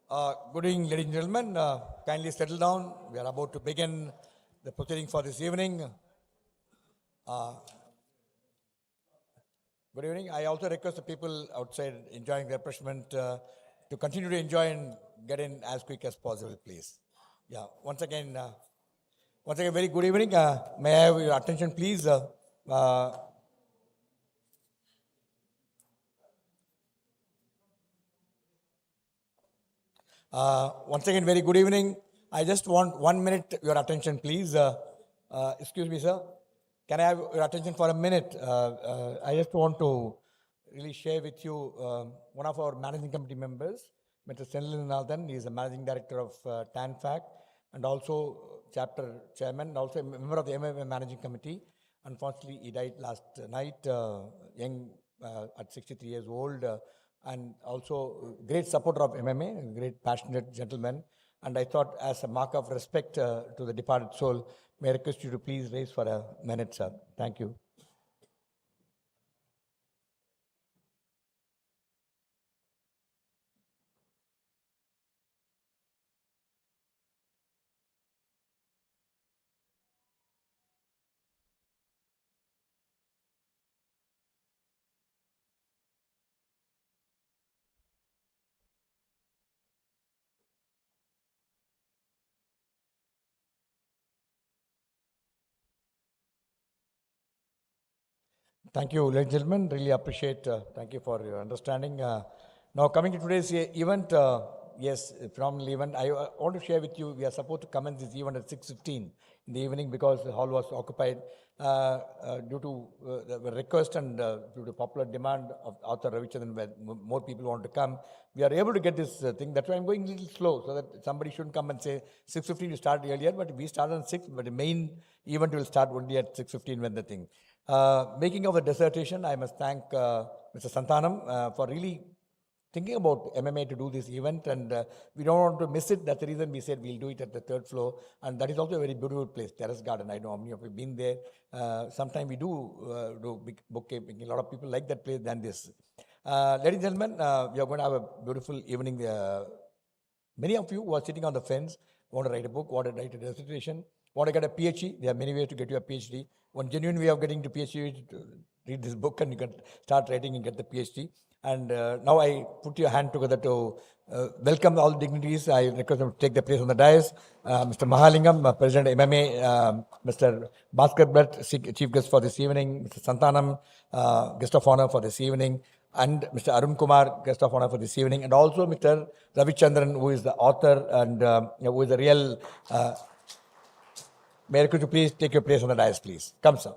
Good evening, ladies and gentlemen. Kindly settle down. We are about to begin the proceeding for this evening. Good evening. I also request the people outside enjoying the refreshment to continue to enjoy and get in as quick as possible, please. Yeah. Once again, very good evening. May I have your attention, please? Once again, very good evening. I just want 1 minute your attention, please. Excuse me, sir. Can I have your attention for a minute? I just want to really share with you one of our managing committee members, Mr. Senlinathan. He is the managing director of TANFAC and also chapter chairman, and also a member of the MMA managing committee. Unfortunately, he died last night, young at 63 years old. And also great supporter of MMA, great passionate gentleman. And I thought as a mark of respect to the departed soul, may I request you to please raise for a minute, sir. Thank you. Thank you, ladies and gentlemen. Really appreciate. Thank you for your understanding. Now, coming to today's event, yes, phenomenal event. I want to share with you. We are supposed to commence this event at 6:15 in the evening because the hall was occupied due to the request and due to popular demand of author Ravichandran, where more people want to come. We are able to get this thing. That's why I'm going a little slow, so that somebody shouldn't come and say 6:15 to start earlier. But we start on 6. But the main event will start only at 6:15 when the thing. Making of the dissertation, I must thank Mr. Santhanam for really thinking about MMA to do this event, and we don't want to miss it. That's the reason we said we'll do it at the 3rd floor, and that is also a very beautiful place, Terrace Garden. I know how many of you have been there. Sometimes we do big bookkeeping. A lot of people like that place than this. Ladies and gentlemen, we are going to have a beautiful evening. Many of you who are sitting on the fence want to write a book, want to write a dissertation, want to get a PhD. There are many ways to get you a PhD. One genuine way of getting to PhD is to read this book and you can start writing and get the PhD. And now I put your hand together to welcome all dignitaries. I request them to take their place on the dais. Mr. Mahalingam, President MMA, Mr. Bhaskar Bhat, Chief Guest for this evening, Mr. Santhanam, Guest of Honor for this evening, and Mr. Arun Kumar, Guest of Honor for this evening, and also Mr. Ravichandran, who is the author and who is the real... May I could you please take your place on the dais, please? Come, sir.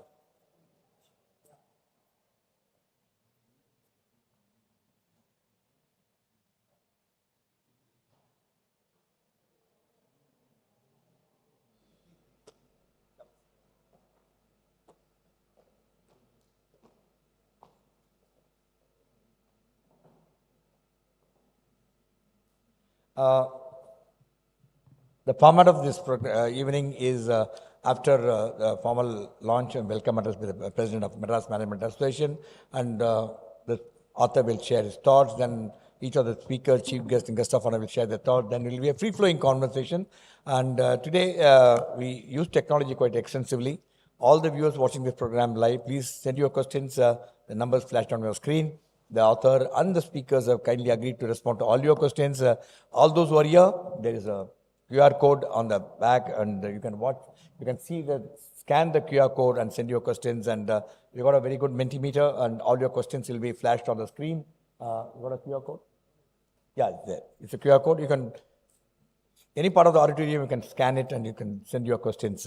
The format of this evening is after the formal launch and welcome address by the President of Madras Management Association, and the author will share his thoughts. Then each of the speakers, chief guest and guest of honor will share their thoughts. Then it will be a free-flowing conversation. And today we use technology quite extensively. All the viewers watching this program live, please send your questions. The numbers flashed on your screen. The author and the speakers have kindly agreed to respond to all your questions. All those who are here, there is a QR code on the back, and you can watch. You can see scan the QR code and send your questions. And we got a very good Mentimeter, and all your questions will be flashed on the screen. You got a QR code? Yeah, it's there. It's a QR code. You can, any part of the auditorium, you can scan it and you can send your questions.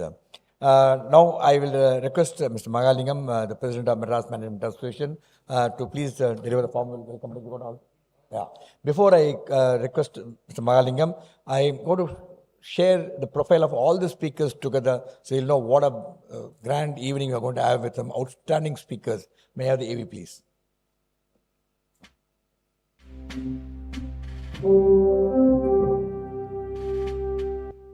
Now I will request Mr. Mahalingam, the President of Madras Management Association, to please deliver the formal welcome to all. Yeah. Before I request Mr. Mahalingam, I am going to share the profile of all the speakers together so you'll know what a grand evening we are going to have with some outstanding speakers. May I have the AV, please?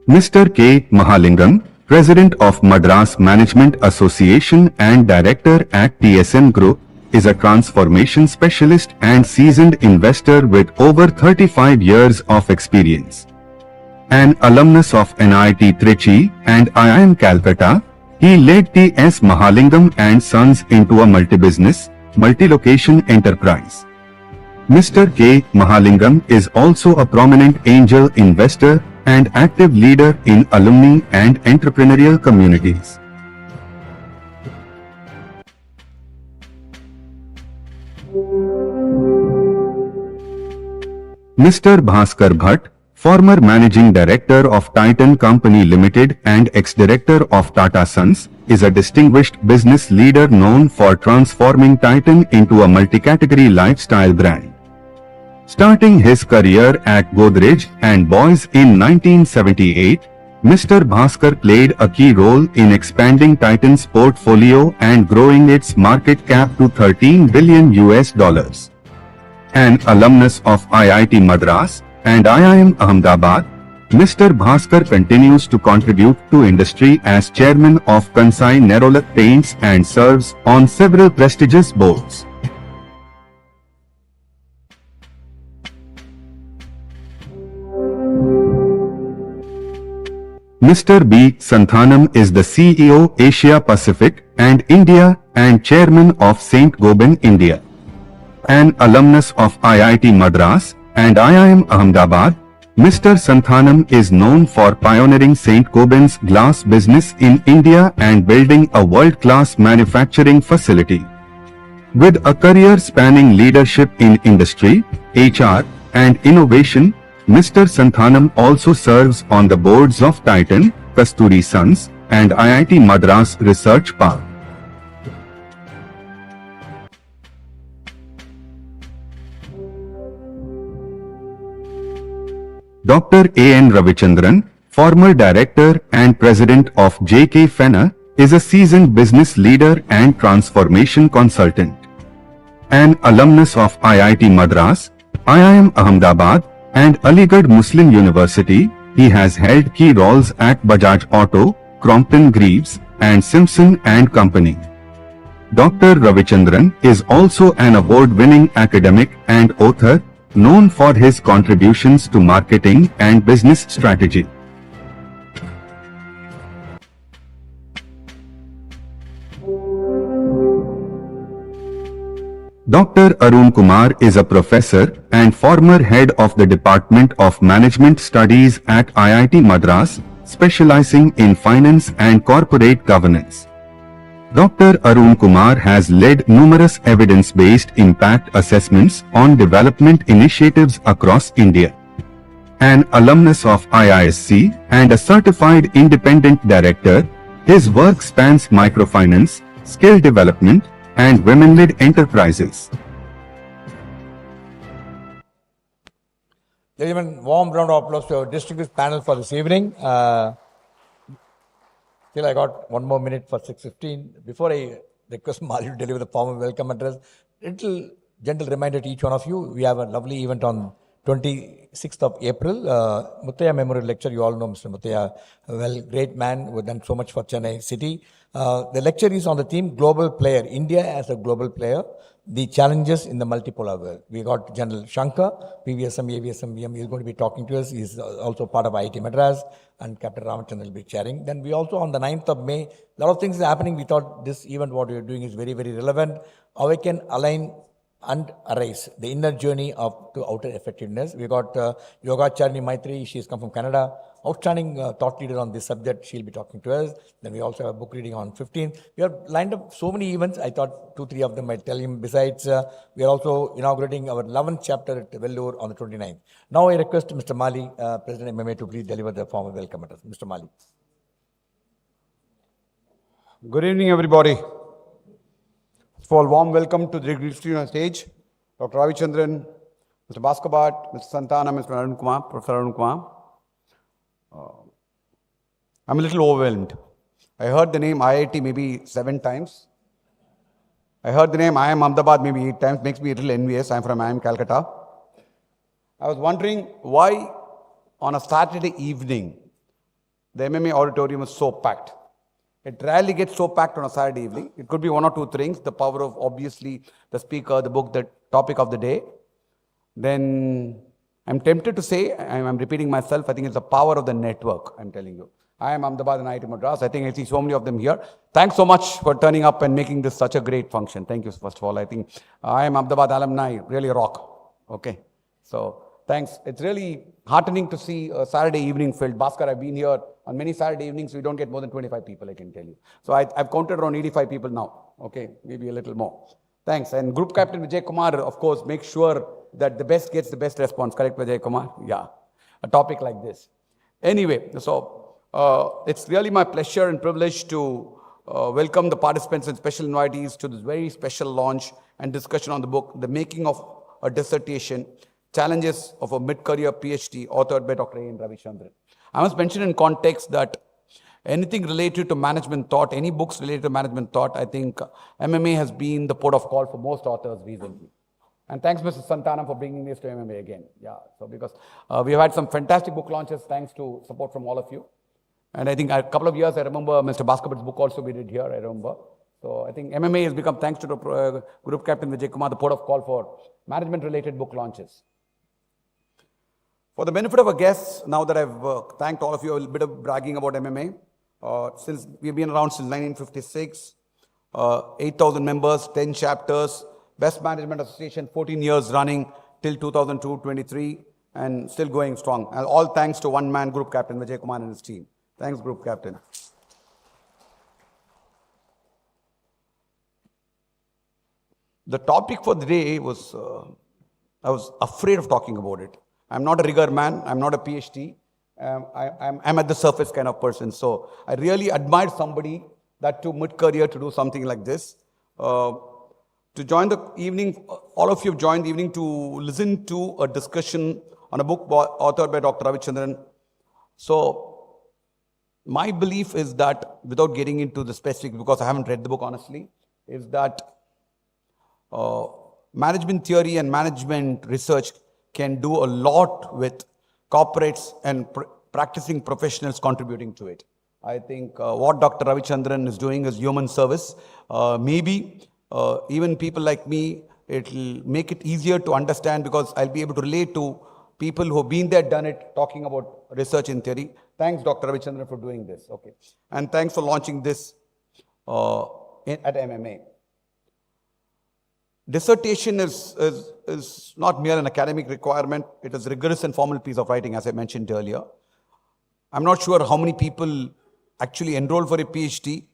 Mr. K. Mahalingam, President of Madras Management Association and Director at TSM Group, is a transformation specialist and seasoned investor with over 35 years of experience. An alumnus of NIT Trichy and IIM Calcutta, he led T.S. Mahalingam and Sons into a multi-business, multi-location enterprise. Mr. K. Mahalingam is also a prominent angel investor and active leader in alumni and entrepreneurial communities. Mr. Bhaskar Bhat, former Managing Director of Titan Company Ltd and ex-director of Tata Sons, is a distinguished business leader known for transforming Titan into a multi-category lifestyle brand. Starting his career at Godrej and Boys in 1978, Mr. Bhaskar played a key role in expanding Titan's portfolio and growing its market cap to $13 billion. An alumnus of IIT Madras and IIM Ahmedabad, Mr. Bhaskar continues to contribute to industry as chairman of Kansai Nerolac Paints and serves on several prestigious boards. Mr. B. Santhanam is the CEO Asia Pacific and India and chairman of Saint-Gobain India. An alumnus of IIT Madras and IIM Ahmedabad, Mr. Santhanam is known for pioneering Saint-Gobain's glass business in India and building a world-class manufacturing facility. With a career spanning leadership in industry, HR, and innovation, Mr. Santhanam also serves on the boards of Titan, Kasturi Sons, and IIT Madras Research Park. Dr. A.N. Ravichandran, former director and president of J.K. Fenner, is a seasoned business leader and transformation consultant. An alumnus of IIT Madras, IIM Ahmedabad, and Aligarh Muslim University, he has held key roles at Bajaj Auto, Crompton Greaves, and Simpson and Company. Dr. Ravichandran is also an award-winning academic and author, known for his contributions to marketing and business strategy. Dr. Arun Kumar is a professor and former head of the Department of Management Studies at IIT Madras, specializing in finance and corporate governance. Dr. Arun Kumar has led numerous evidence-based impact assessments on development initiatives across India. An alumnus of IISc and a certified independent director, his work spans microfinance, skill development, and women-led enterprises. Gentlemen, warm round of applause to our distinguished panel for this evening. Still, I got one more minute for 6:15. Before I request Mali to deliver the formal welcome address, little gentle reminder to each one of you, we have a lovely event on 26th of April. Muthaiya Memorial Lecture, you all know Mr. Muthaiya, well, great man who has done so much for Chennai City. The lecture is on the theme Global Player, India as a Global Player, the challenges in the multipolar world. We got General Shankar, PVSM, AVSM, VM, he's going to be talking to us. He's also part of IIT Madras, and Captain Ravichandran will be chairing. Then we also, on the 9th of May, a lot of things are happening. We thought this event, what we are doing is very, very relevant. How we can align and arise the inner journey of to outer effectiveness. We got Yogacharni Maitri, she's come from Canada, outstanding thought leader on this subject. She'll be talking to us. Then we also have a book reading on 15th. We have lined up so many events. I thought 2-3 of them I'd tell him. Besides, we are also inaugurating our 11th chapter at Vellore on the 29th. Now I request Mr. Mali, President MMA, to please deliver the formal welcome address. Mr. Mali. Good evening, everybody. For a warm welcome to the dignitaries on stage, Dr. Ravichandran, Mr. Bhaskar Bhat, Mr. Santhanam, Mr. Arun Kumar, Professor Arun Kumar. I'm a little overwhelmed. I heard the name IIT maybe 7 times. I heard the name IIM Ahmedabad maybe 8 times, makes me a little envious. I'm from IIM Calcutta. I was wondering why on a Saturday evening, the MMA auditorium was so packed. It rarely gets so packed on a Saturday evening. It could be one or two things. The power of, obviously, the speaker, the book, the topic of the day. Then I'm tempted to say, I'm repeating myself, I think it's the power of the network, I'm telling you. I am Ahmedabad and IIT Madras. I think I see so many of them here. Thanks so much for turning up and making this such a great function. Thank you, first of all. I think I am Ahmedabad alumni, really rock. Okay. So thanks. It's really heartening to see a Saturday evening filled. Bhaskar, I've been here on many Saturday evenings. We don't get more than 25 people, I can tell you. So I've counted around 85 people now. Okay, maybe a little more. Thanks. And Group Captain Vijay Kumar, of course, make sure that the best gets the best response. Correct, Vijay Kumar? Yeah. A topic like this. Anyway, so it's really my pleasure and privilege to welcome the participants and special invitees to this very special launch and discussion on the book, The Making of a Dissertation, Challenges of a Mid-Career PhD, authored by Dr. A. Ravichandran. I must mention in context that anything related to management thought, any books related to management thought, I think MMA has been the port of call for most authors recently. And thanks, Mr. Santhanam, for bringing this to MMA again. Yeah, so because we have had some fantastic book launches, thanks to support from all of you. And I think a couple of years, I remember Mr. Bhaskar Bhat's book also we did here, I remember. So I think MMA has become, thanks to the Group Captain Vijay Kumar, the port of call for management-related book launches. For the benefit of our guests, now that I've thanked all of you, a bit of bragging about MMA. Since we've been around since 1956, 8,000 members, 10 chapters, Best Management Association, 14 years running till 2002-23, and still going strong. And all thanks to one man, Group Captain Vijay Kumar and his team. Thanks, Group Captain. The topic for the day was, I was afraid of talking about it. I'm not a rigor man, I'm not a PhD. I'm at the surface kind of person. So I really admired somebody that to mid-career to do something like this. To join the evening, all of you have joined the evening to listen to a discussion on a book authored by Dr. Ravichandran. So my belief is that, without getting into the specifics, because I haven't read the book honestly, is that management theory and management research can do a lot with corporates and practicing professionals contributing to it. I think what Dr. Ravichandran is doing is human service. Maybe even people like me, it will make it easier to understand because I'll be able to relate to people who have been there, done it, talking about research in theory. Thanks, Dr. Ravichandran, for doing this. Okay, and thanks for launching this at MMA. Dissertation is not mere an academic requirement. It is a rigorous and formal piece of writing, as I mentioned earlier. I'm not sure how many people actually enroll for a PhD,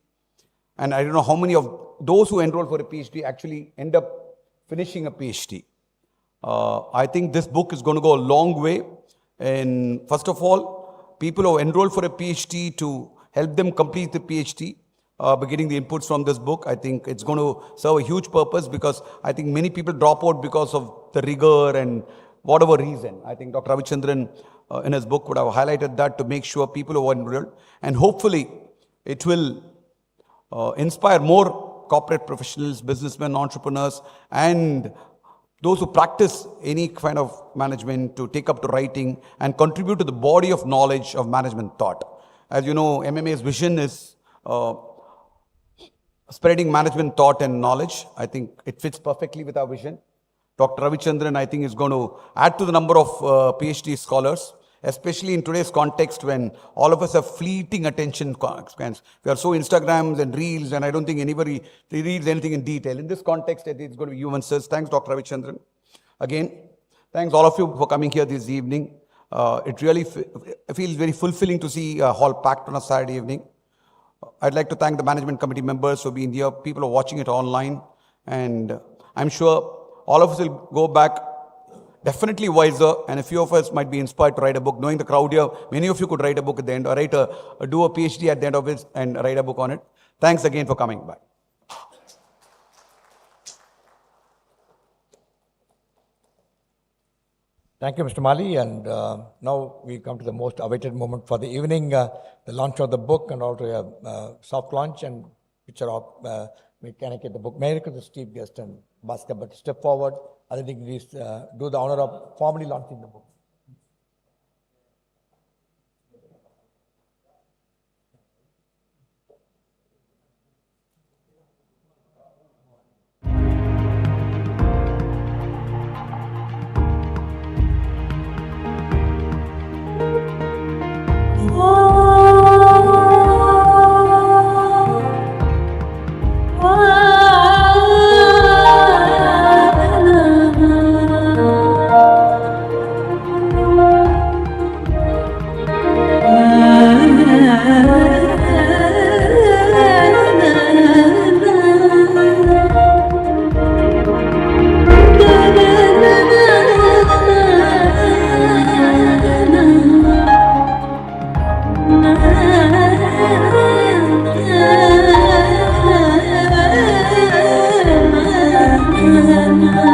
and I don't know how many of those who enroll for a PhD actually end up finishing a PhD. I think this book is going to go a long way. And first of all, people who enroll for a PhD, to help them complete the PhD, by getting the inputs from this book, I think it's going to serve a huge purpose, because I think many people drop out because of the rigor and whatever reason. I think Dr. Ravichandran in his book would have highlighted that to make sure people who are enrolled, and hopefully it will inspire more corporate professionals, businessmen, entrepreneurs, and those who practice any kind of management to take up to writing and contribute to the body of knowledge of management thought. As you know, MMA's vision is spreading management thought and knowledge. I think it fits perfectly with our vision. Dr. Ravichandran, I think, is going to add to the number of PhD scholars, especially in today's context when all of us have fleeting attention spans. We are so Instagrams and Reels, and I don't think anybody reads anything in detail. In this context, I think it's going to be human service. Thanks, Dr. Ravichandran. Again, thanks all of you for coming here this evening. It really feels very fulfilling to see a hall packed on a Saturday evening. I'd like to thank the management committee members who have been here, people who are watching it online, and I'm sure all of us will go back definitely wiser, and a few of us might be inspired to write a book. Knowing the crowd here, many of you could write a book at the end, or do a PhD at the end of it and write a book on it. Thanks again for coming by. Thank you, Mr. Mali. And now we come to the most awaited moment for the evening, the launch of the book, and also a soft launch and picture of mechanic at the book. May I request the chief guest and Bhaskar Bhat to step forward. Other dignitaries do the honor of formally launching the book. Ladies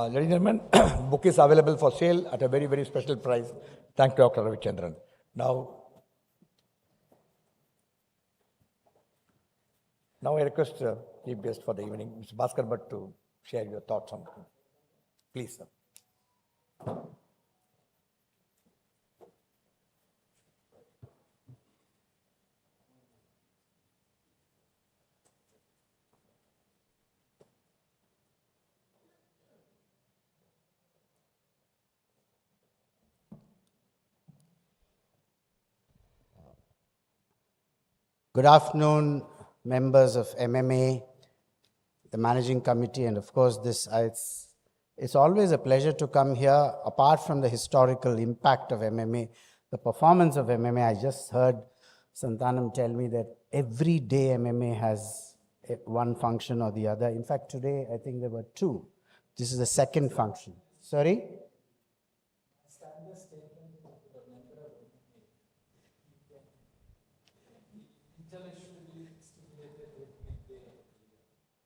and gentlemen, book is available for sale at a very, very special price. Thank you, Dr. Ravichandran. Now I request Chief Guest for the evening, Mr. Bhaskar Bhat, to share your thoughts on it. Please, sir. Good afternoon, members of MMA, the managing committee, and of course, it's always a pleasure to come here. Apart from the historical impact of MMA, the performance of MMA, I just heard Santhanam tell me that every day MMA has one function or the other. In fact, today I think there were two. This is the second function. Sorry?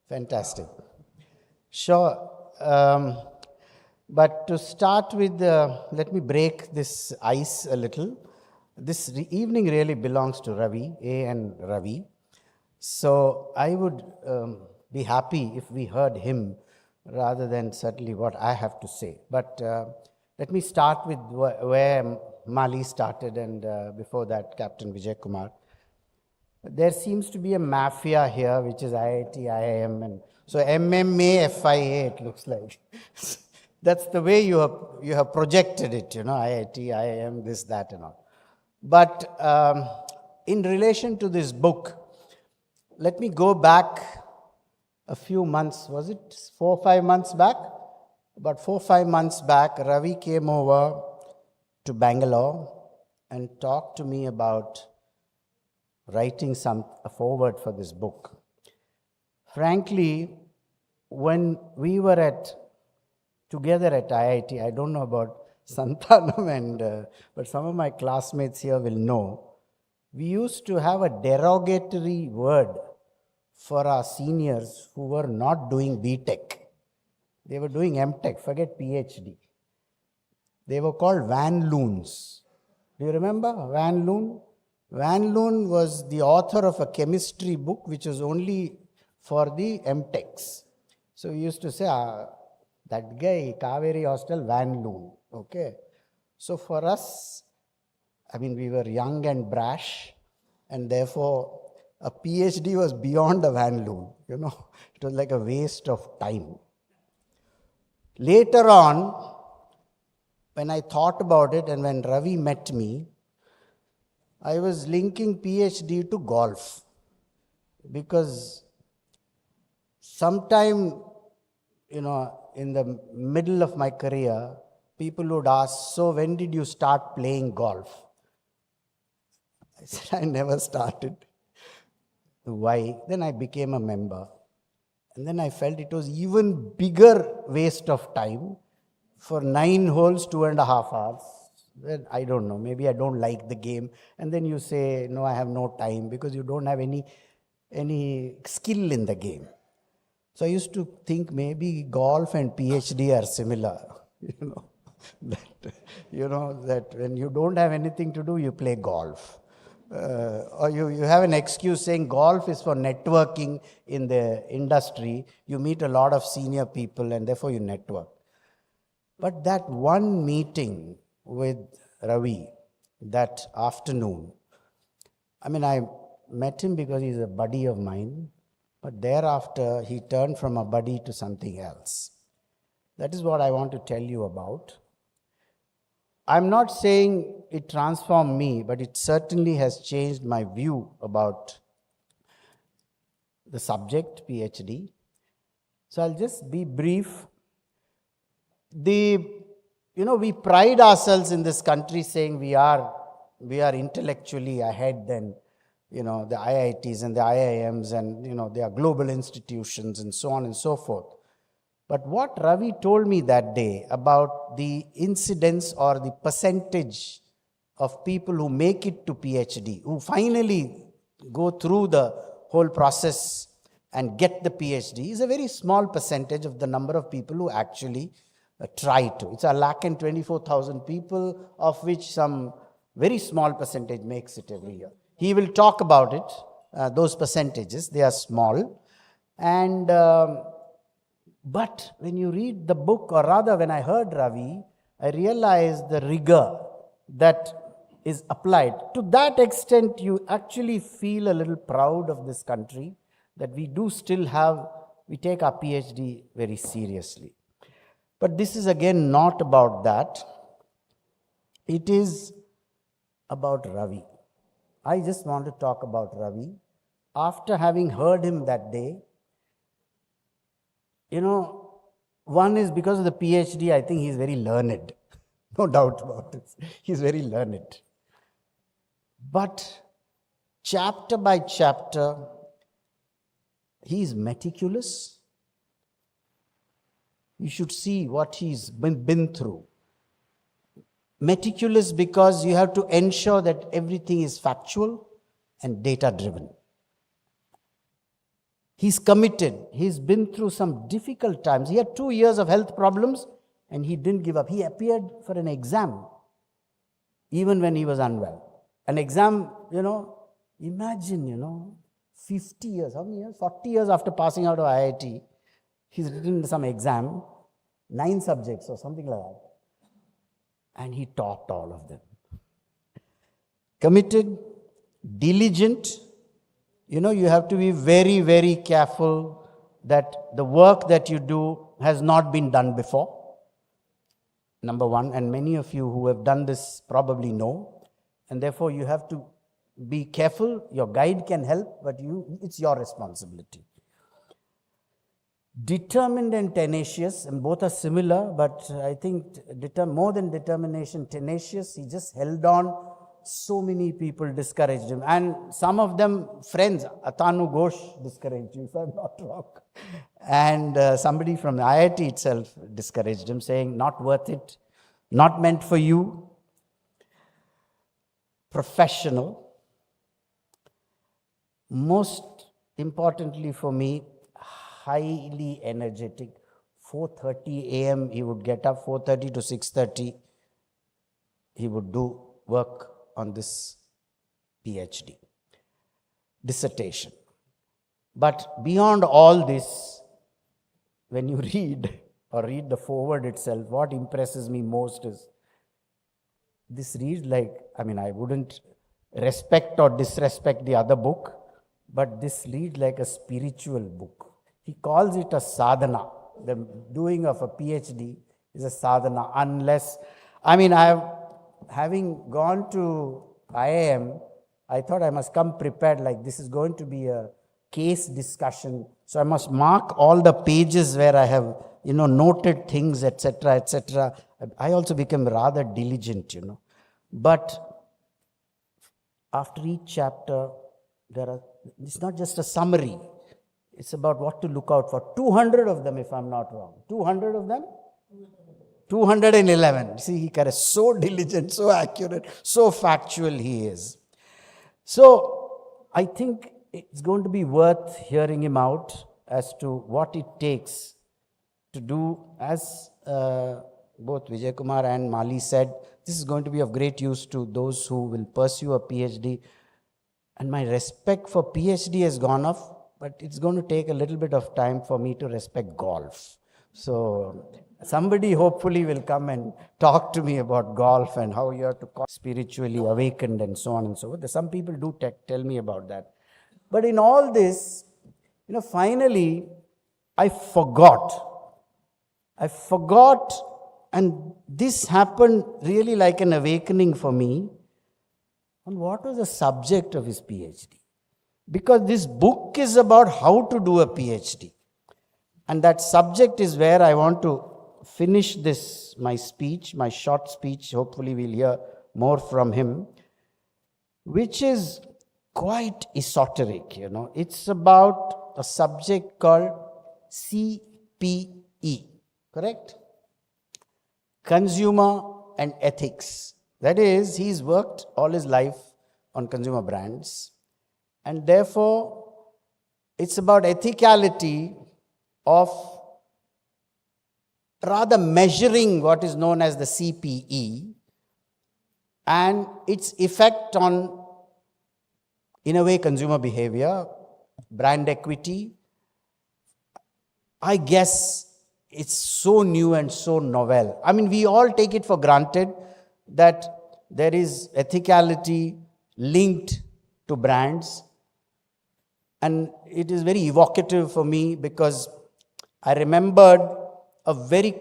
Fantastic. Sure. But to start with, let me break this ice a little. This evening really belongs to Ravi, A and Ravi. So I would be happy if we heard him rather than certainly what I have to say. But let me start with where Mali started, and before that, Captain Vijay Kumar. There seems to be a mafia here, which is IIT, IIM, and so MMA, FIA, it looks like. That's the way you have projected it, IIT, IIM, this, that, and all. But in relation to this book, let me go back a few months. Was it 4 or 5 months back? About 4 or 5 months back, Ravi came over to Bangalore and talked to me about writing a foreword for this book. Frankly, when we were together at IIT, I don't know about Santhanam, but some of my classmates here will know, we used to have a derogatory word for our seniors who were not doing BTech. They were doing MTech, forget PhD. They were called Van Loons. Do you remember Van Loon? Van Loon was the author of a chemistry book which was only for the MTechs. So we used to say, that guy, Kaveri Hostel, Van Loon. Okay. So for us, we were young and brash, and therefore a PhD was beyond a Van Loon. It was like a waste of time. Later on, when I thought about it and when Ravi met me, I was linking PhD to golf, because sometime, in the middle of my career, people would ask, so when did you start playing golf? I said, I never started. Why? Then I became a member. And then I felt it was even bigger waste of time for 9 holes, 2.5 hours. Then I don't know, maybe I don't like the game. And then you say, no, I have no time, because you don't have any skill in the game. So I used to think maybe golf and PhD are similar, that when you don't have anything to do, you play golf. Or you have an excuse saying golf is for networking in the industry. You meet a lot of senior people and therefore you network. But that one meeting with Ravi that afternoon, I met him because he's a buddy of mine, but thereafter he turned from a buddy to something else. That is what I want to tell you about. I'm not saying it transformed me, but it certainly has changed my view about the subject, PhD. So I'll just be brief. We pride ourselves in this country saying we are intellectually ahead than, the IITs and the IIMs and, they are global institutions and so on and so forth. But what Ravi told me that day about the incidence or the percentage of people who make it to PhD, who finally go through the whole process and get the PhD, is a very small percentage of the number of people who actually try to. It's 124,000 people, of which some very small percentage makes it every year. He will talk about it, those percentages, they are small. And but when you read the book, or rather when I heard Ravi, I realized the rigor that is applied. To that extent, you actually feel a little proud of this country, that we do still have, we take our PhD very seriously. But this is again not about that. It is about Ravi. I just want to talk about Ravi. After having heard him that day, one is because of the PhD, I think he's very learned. No doubt about it. He's very learned. But chapter by chapter, he is meticulous. You should see what he's been through. Meticulous because you have to ensure that everything is factual and data driven. He's committed. He's been through some difficult times. He had 2 years of health problems and he didn't give up. He appeared for an exam even when he was unwell. An exam, imagine, 50 years, how many years? 40 years after passing out of IIT, he's written some exam, 9 subjects or something like that. And he topped all of them. Committed, diligent. You have to be very, very careful that the work that you do has not been done before. Number one, and many of you who have done this probably know. And therefore, you have to be careful. Your guide can help, but it's your responsibility. Determined and tenacious, and both are similar, but I think more than determination, tenacious. He just held on. So many people discouraged him, and some of them friends. Atanu Ghosh discouraged him, if I'm not wrong, and somebody from the IIT itself discouraged him, saying, not worth it, not meant for you. Professional. Most importantly for me, highly energetic. 4:30 a.m. he would get up, 4:30 to 6:30 he would do work on this PhD, dissertation. But beyond all this, when you read the foreword itself, what impresses me most is, this reads like, I wouldn't respect or disrespect the other book, but this reads like a spiritual book. He calls it a sadhana. The doing of a PhD is a sadhana, unless, having gone to IIM, I thought I must come prepared, like this is going to be a case discussion. So I must mark all the pages where I have, noted things, etc., etc. I also became rather diligent, But after each chapter, it's not just a summary. It's about what to look out for. 200 of them, if I'm not wrong. 200 of them? 211. See, he is so diligent, so accurate, so factual he is. So, I think it's going to be worth hearing him out as to what it takes to do, as both Vijay Kumar and Mali said, this is going to be of great use to those who will pursue a PhD. And my respect for PhD has gone up, but it's going to take a little bit of time for me to respect golf. So somebody hopefully will come and talk to me about golf and how you have to call spiritually awakened and so on and so forth. Some people do tell me about that. But in all this, finally, I forgot, and this happened really like an awakening for me, on what was the subject of his PhD. Because this book is about how to do a PhD. And that subject is where I want to finish this, my speech, my short speech. Hopefully we'll hear more from him, which is quite esoteric, It's about a subject called CPE, correct? Consumer and Ethics That is, he's worked all his life on consumer brands, and therefore it's about ethicality of rather measuring what is known as the CPE and its effect on, in a way, consumer behavior, brand equity. I guess it's so new and so novel. I mean, we all take it for granted that there is ethicality linked to brands. And it is very evocative for me because I remembered a very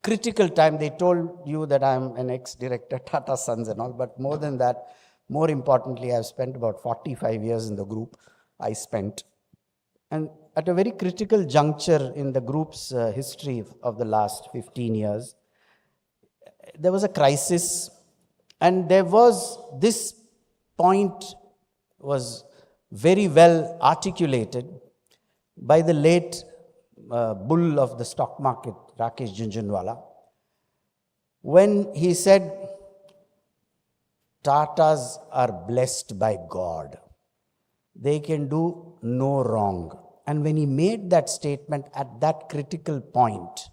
critical time. They told you that I'm an ex-director, Tata Sons and all, but more than that, more importantly, I've spent about 45 years in the group. And at a very critical juncture in the group's history of the last 15 years, there was a crisis, and there was this point was very well articulated by the late bull of the stock market, Rakesh Jhunjhunwala, when he said, Tatas are blessed by God. They can do no wrong. And when he made that statement at that critical point,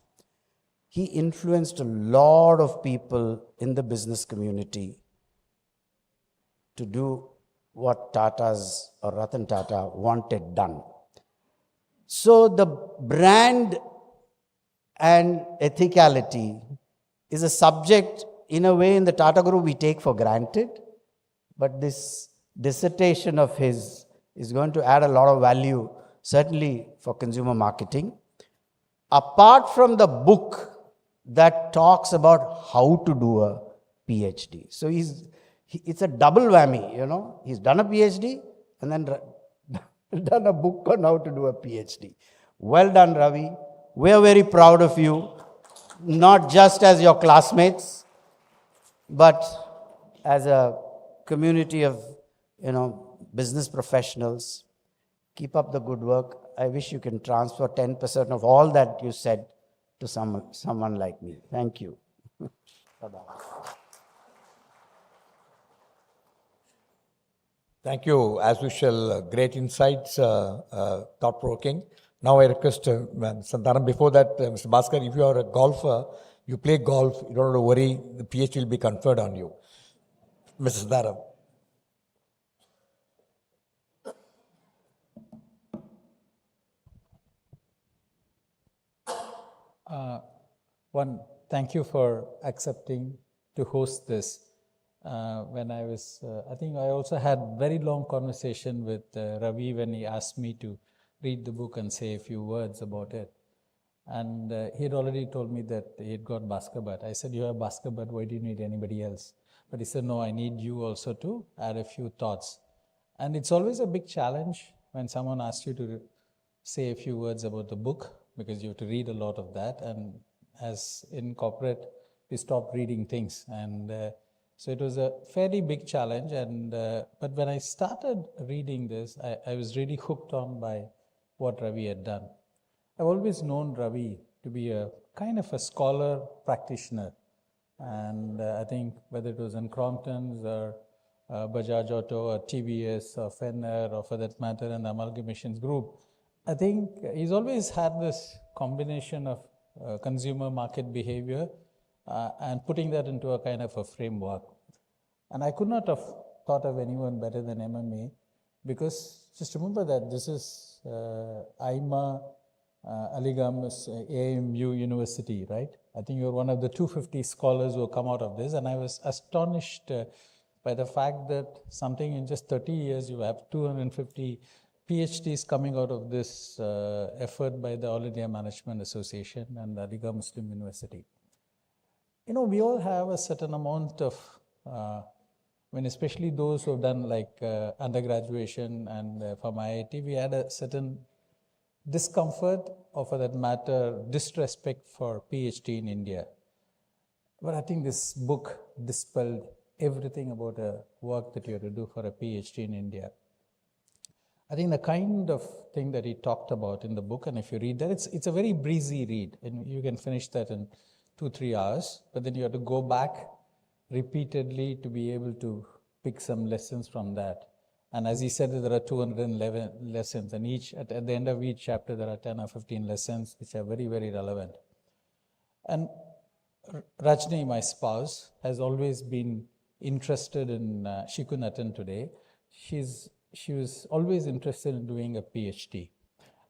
he influenced a lot of people in the business community to do what Tata's or Ratan Tata wanted done. So the brand and ethicality is a subject, in a way, in the Tata Group we take for granted, but this dissertation of his is going to add a lot of value, certainly for consumer marketing. Apart from the book that talks about how to do a PhD. So it's a double whammy, you know. He's done a PhD and then done a book on how to do a PhD. Well done, Ravi. We are very proud of you, not just as your classmates, but as a community of, business professionals. Keep up the good work. I wish you can transfer 10% of all that you said to someone like me. Thank you. Bye-bye. Thank you. As usual, great insights, thought-provoking. Now I request Santhanam, before that, Mr. Bhaskar, if you are a golfer, you play golf, you don't have to worry, the PhD will be conferred on you. Mr. Santhanam. Thank you for accepting to host this. When I was, I think I also had very long conversation with Ravi when he asked me to read the book and say a few words about it. And he had already told me that he had got Bhaskar Bhat. I said, you have Bhaskar Bhat, why do you need anybody else? But he said, no, I need you also to add a few thoughts. And it's always a big challenge when someone asks you to say a few words about the book, because you have to read a lot of that. And as in corporate, we stopped reading things. And so it was a fairly big challenge. And but when I started reading this, I was really hooked on by what Ravi had done. I've always known Ravi to be a kind of a scholar practitioner. And I think whether it was in Crompton's or Bajaj Auto or TVS or Fenner or for that matter in the Amalgamations Group, I think he's always had this combination of consumer market behavior and putting that into a kind of a framework. And I could not have thought of anyone better than MMA, because just remember that this is IMA, Aligam's AMU University, right? I think you're one of the 250 scholars who come out of this, and I was astonished by the fact that something in just 30 years you have 250 PhDs coming out of this effort by the All India Management Association and Aligarh Muslim University. You know, we all have a certain amount of, especially those who have done like undergraduation and from IIT, we had a certain discomfort or for that matter, disrespect for PhD in India. But I think this book dispelled everything about a work that you have to do for a PhD in India. I think the kind of thing that he talked about in the book, and if you read that, it's a very breezy read, and you can finish that in 2-3 hours, but then you have to go back, repeatedly to be able to pick some lessons from that. And as he said, there are 211 lessons, and at the end of each chapter, there are 10 or 15 lessons which are very, very relevant. And Rajni, my spouse, has always been interested in, she couldn't attend today, she was always interested in doing a PhD.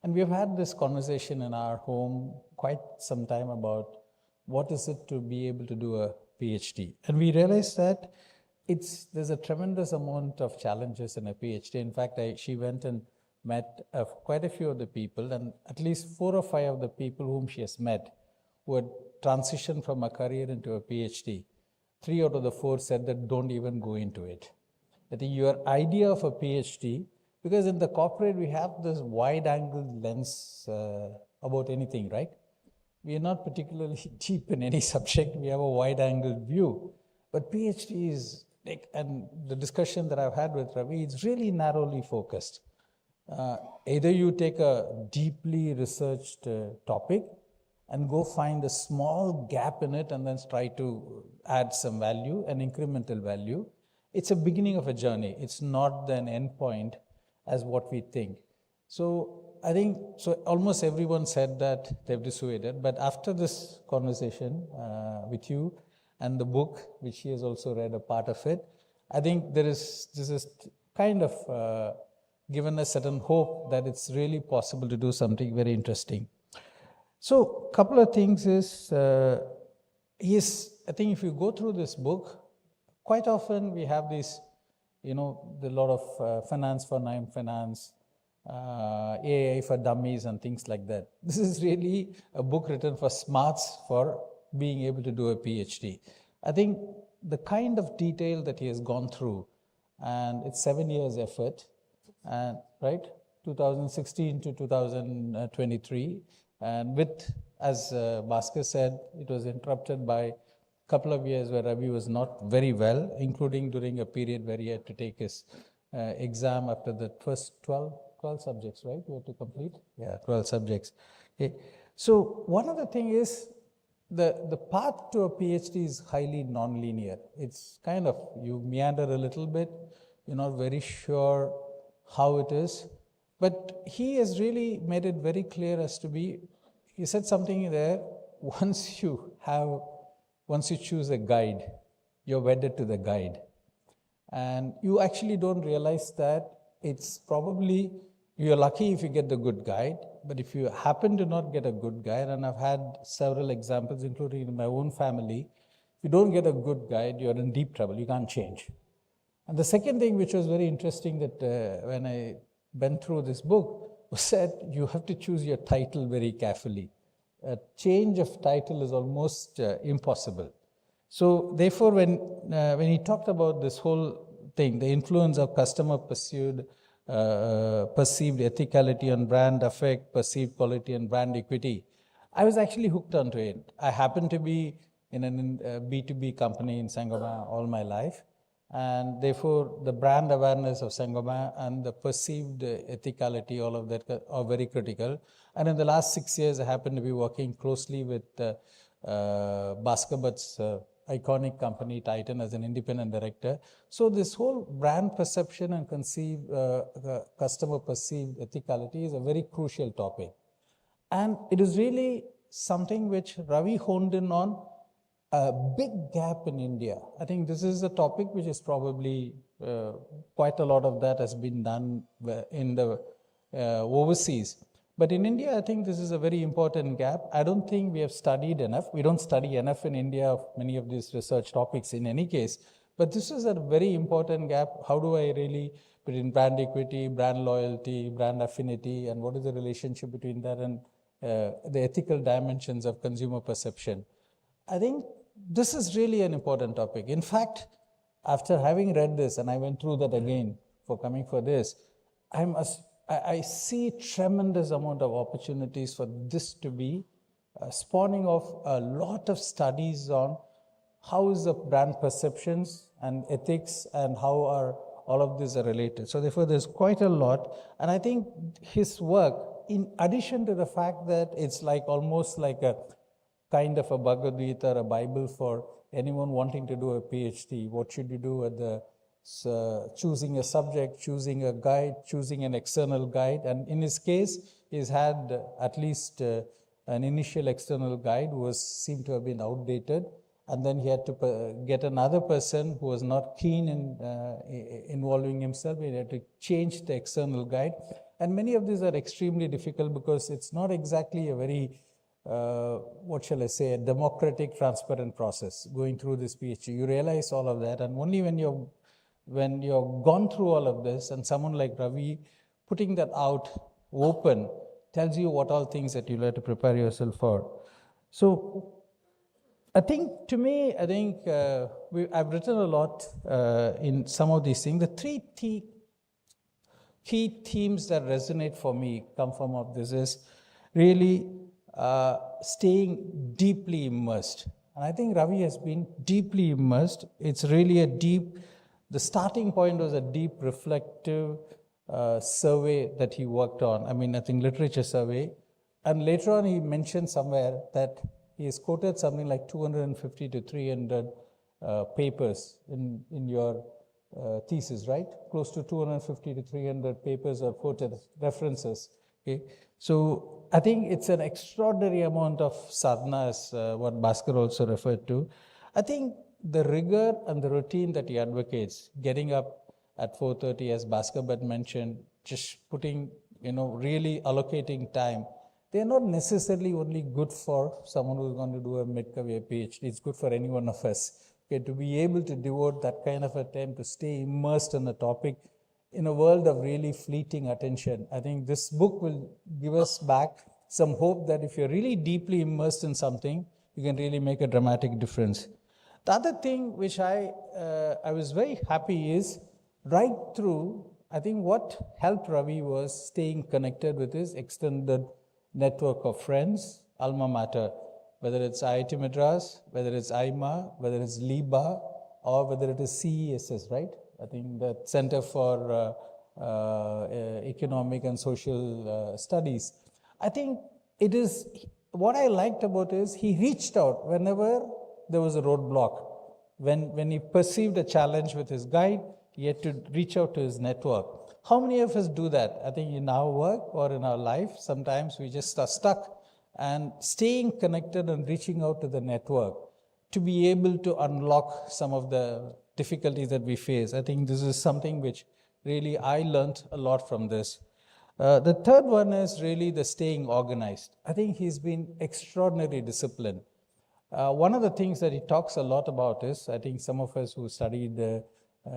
And we've had this conversation in our home quite some time about what is it to be able to do a PhD. And we realized that there's a tremendous amount of challenges in a PhD. In fact, she went and met quite a few of the people, and at least 4 or 5 of the people whom she has met who had transitioned from a career into a PhD. 3 out of the 4 said that don't even go into it. I think your idea of a PhD, because in the corporate we have this wide-angled lens about anything, right? We are not particularly deep in any subject. We have a wide-angled view. But PhD is, and the discussion that I've had with Ravi, it's really narrowly focused. Either you take a deeply researched topic and go find a small gap in it and then try to add some value, an incremental value. It's a beginning of a journey. It's not an end point as what we think. So I think, almost everyone said that they've dissuaded, but after this conversation with you and the book, which he has also read a part of it, I think this is kind of given a certain hope that it's really possible to do something very interesting. So a couple of things is, I think if you go through this book, quite often we have these, a lot of finance for non-finance, AI for dummies and things like that. This is really a book written for smarts for being able to do a PhD. I think the kind of detail that he has gone through, and it's 7 years effort, and right, 2016 to 2023, and as Bhaskar said, it was interrupted by a couple of years where Ravi was not very well, including during a period where he had to take his exam after the first 12 subjects, right? You have to complete? Yeah, 12 subjects. Okay. So one of the things is the path to a PhD is highly non-linear. It's kind of, you meander a little bit, you're not very sure how it is. But he has really made it very clear as to be, he said something there, once you choose a guide, you're wedded to the guide. And you actually don't realize that it's probably, you're lucky if you get the good guide, but if you happen to not get a good guide, and I've had several examples, including in my own family, if you don't get a good guide, you're in deep trouble, you can't change. And the second thing which was very interesting that when I went through this book was that you have to choose your title very carefully. A change of title is almost impossible. So therefore, when he talked about this whole thing, the influence of customer perceived ethicality on brand affect, perceived quality and brand equity, I was actually hooked onto it. I happened to be in a B2B company in Saint-Gobain all my life. And therefore, the brand awareness of Saint-Gobain and the perceived ethicality, all of that are very critical. And in the last 6 years, I happen to be working closely with Bhaskar Bhat's iconic company, Titan, as an independent director. So this whole brand perception and customer perceived ethicality is a very crucial topic. And it is really something which Ravi honed in on, a big gap in India. I think this is a topic which is probably quite a lot of that has been done in the overseas. But in India, I think this is a very important gap. I don't think we have studied enough. We don't study enough in India of many of these research topics in any case. But this is a very important gap. How do I really put in brand equity, brand loyalty, brand affinity, and what is the relationship between that and the ethical dimensions of consumer perception? I think this is really an important topic. In fact, after having read this, and I went through that again for coming for this, I see tremendous amount of opportunities for this to be spawning off a lot of studies on how is the brand perceptions and ethics and how are all of these are related. So therefore, there's quite a lot. And I think his work, in addition to the fact that it's like almost like a kind of a Bhagavad Gita or a Bible for anyone wanting to do a PhD, what should you do at the choosing a subject, choosing a guide, choosing an external guide. And in his case, he's had at least an initial external guide who seemed to have been outdated. And then he had to get another person who was not keen in involving himself. He had to change the external guide. And many of these are extremely difficult because it's not exactly a very, what shall I say, a democratic, transparent process going through this PhD. You realize all of that, and only when you've gone through all of this, and someone like Ravi putting that out open tells you what all things that you'll have to prepare yourself for. So I think, to me, I've written a lot in some of these things. The three key themes that resonate for me come from of this is really staying deeply immersed. And I think Ravi has been deeply immersed. It's really the starting point was a deep reflective survey that he worked on. I think literature survey. And later on he mentioned somewhere that he has quoted something like 250 to 300 papers in your thesis, right? Close to 250 to 300 papers are quoted references. Okay, so I think it's an extraordinary amount of sadhana, as what Bhaskar also referred to. I think the rigor and the routine that he advocates, getting up at 4:30, as Bhaskar Bhat mentioned, just putting, really allocating time. They're not necessarily only good for someone who's going to do a mid-career PhD. It's good for any one of us. Okay, to be able to devote that kind of a time to stay immersed in the topic in a world of really fleeting attention. I think this book will give us back some hope that if you're really deeply immersed in something, you can really make a dramatic difference. The other thing which I was very happy is, right through, I think what helped Ravi was staying connected with his extended network of friends, alma mater, whether it's IIT Madras, whether it's IMA, whether it's LIBA, or whether it is CESS, right? I think the Center for Economic and Social Studies. I think it is, what I liked about is he reached out whenever there was a roadblock. When he perceived a challenge with his guide, he had to reach out to his network. How many of us do that? I think in our work or in our life, sometimes we just are stuck, and staying connected and reaching out to the network to be able to unlock some of the difficulties that we face. I think this is something which really I learned a lot from this. The third one is really the staying organized. I think he's been extraordinarily disciplined. One of the things that he talks a lot about is, I think some of us who studied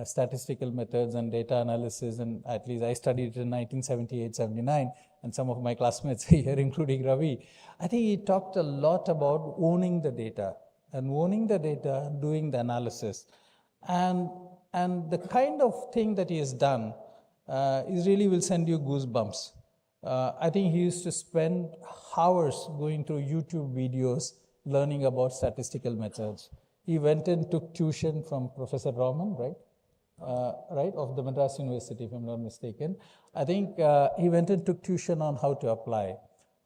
statistical methods and data analysis, and at least I studied it in 1978-79, and some of my classmates here, including Ravi, I think he talked a lot about owning the data, doing the analysis. And the kind of thing that he has done is really will send you goosebumps. I think he used to spend hours going through YouTube videos learning about statistical methods. He went and took tuition from Professor Raman, right, of the Madras University, if I'm not mistaken. I think he went and took tuition on how to apply,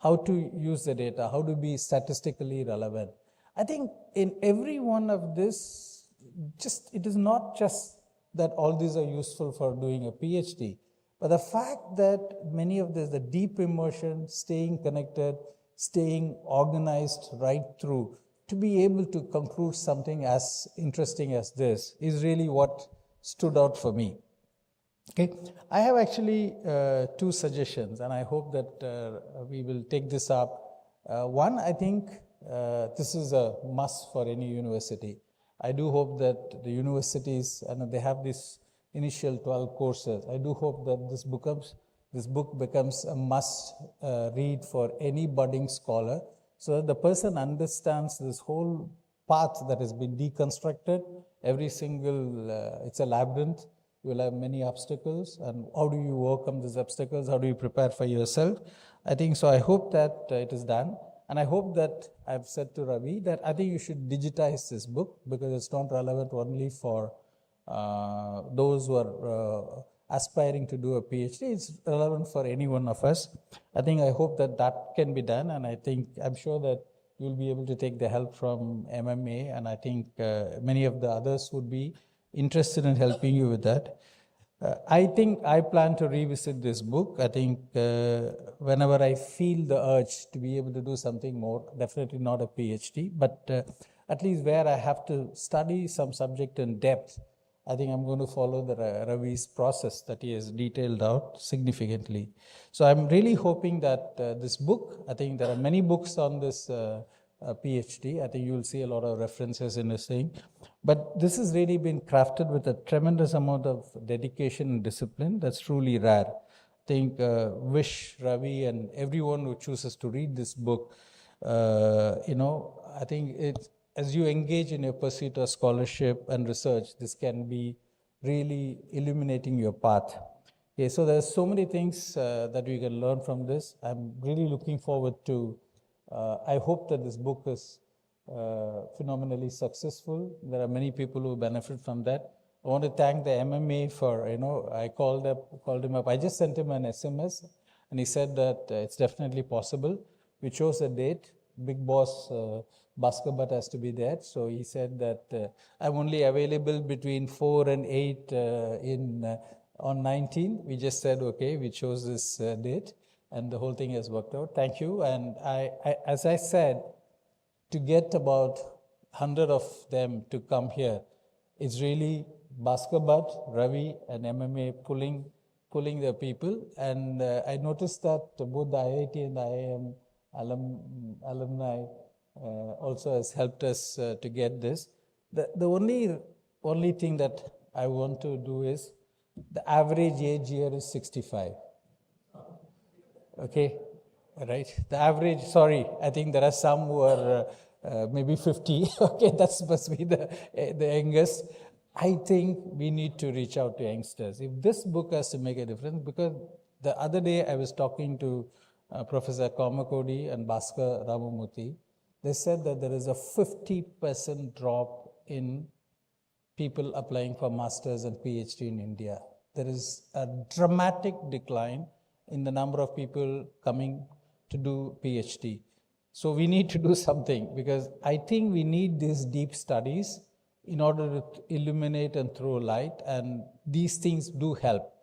how to use the data, how to be statistically relevant. I think in every one of this, it is not just that all these are useful for doing a PhD, but the fact that many of this, the deep immersion, staying connected, staying organized right through, to be able to conclude something as interesting as this is really what stood out for me. Okay, I have actually two suggestions, and I hope that we will take this up. One, I think this is a must for any university. I do hope that the universities, and they have this initial 12 courses. I do hope that this book becomes a must read for any budding scholar, so that the person understands this whole path that has been deconstructed. Every single, it's a labyrinth. You will have many obstacles, and how do you overcome these obstacles? How do you prepare for yourself? I think so. I hope that it is done. And I hope that I've said to Ravi that I think you should digitize this book, because it's not relevant only for those who are aspiring to do a PhD. It's relevant for any one of us. I think I hope that can be done, and I'm sure that you'll be able to take the help from MMA, and I think many of the others would be interested in helping you with that. I think I plan to revisit this book. I think whenever I feel the urge to be able to do something more, definitely not a PhD, but at least where I have to study some subject in depth, I think I'm going to follow the Ravi's process that he has detailed out significantly. So I'm really hoping that this book, I think there are many books on this PhD. I think you'll see a lot of references in this thing. But this has really been crafted with a tremendous amount of dedication and discipline. That's truly rare. I think wish Ravi and everyone who chooses to read this book, I think it's, as you engage in your pursuit of scholarship and research, this can be really illuminating your path. Okay, so there's so many things that we can learn from this. I'm really looking forward to, I hope that this book is phenomenally successful. There are many people who benefit from that. I want to thank the MMA for, I called him up. I just sent him an SMS and he said that it's definitely possible. We chose a date. Big boss Bhaskar Bhat has to be there. So he said that I'm only available between 4 and 8 on 19. We just said, okay, we chose this date and the whole thing has worked out. Thank you. And I as I said, to get about 100 of them to come here, it's really Bhaskar Bhat, Ravi and MMA pulling the people. And I noticed that both the IIT and the IIM alumni also has helped us to get this. The only thing that I want to do is, the average age here is 65. Okay, right? The average, sorry, I think there are some who are maybe 50. Okay, that must be the youngest. I think we need to reach out to youngsters. If this book has to make a difference, because the other day I was talking to Professor Kamakodi and Bhaskar Ramamurthy, they said that there is a 50% drop in people applying for masters and PhD in India. There is a dramatic decline in the number of people coming to do PhD. So we need to do something, because I think we need these deep studies in order to illuminate and throw light, and these things do help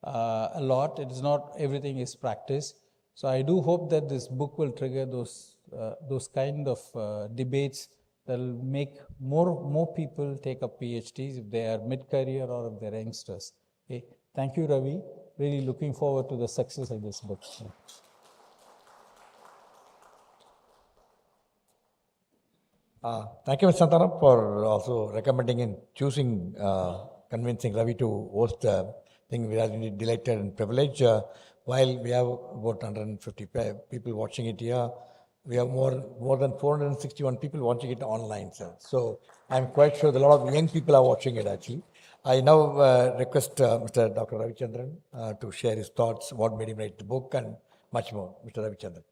a lot. It is not everything is practice. So I do hope that this book will trigger those kind of debates that will make more people take up PhDs if they are mid-career or if they're youngsters. Okay. Thank you, Ravi. Really looking forward to the success of this book. Thank you, Mr. Santhanam, for also recommending and choosing, convincing Ravi to host the thing. We are really delighted and privileged. While we have about 150 people watching it here, we have more than 461 people watching it online, sir. So I'm quite sure that a lot of young people are watching it actually. I now request Mr. Dr. Ravichandran to share his thoughts, what made him write the book, and much more. Mr. Ravichandran.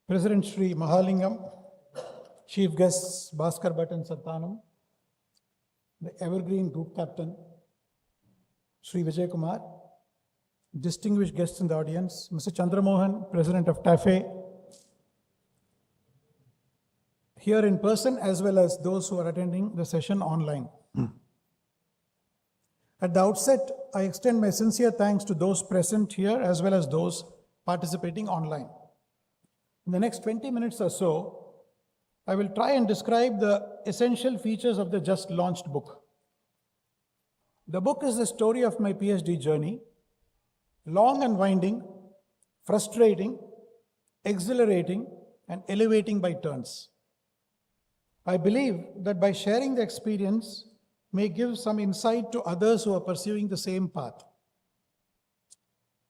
President Shri Mahalingam, Chief Guests Bhaskar Bhat and Santhanam, the Evergreen Group Captain, Shri Vijay Kumar, distinguished guests in the audience, Mr. Chandramohan, President of TAFE, here in person as well as those who are attending the session online. At the outset, I extend my sincere thanks to those present here as well as those participating online. In the next 20 minutes or so, I will try and describe the essential features of the just launched book. The book is the story of my PhD journey, long and winding, frustrating, exhilarating, and elevating by turns. I believe that by sharing the experience may give some insight to others who are pursuing the same path.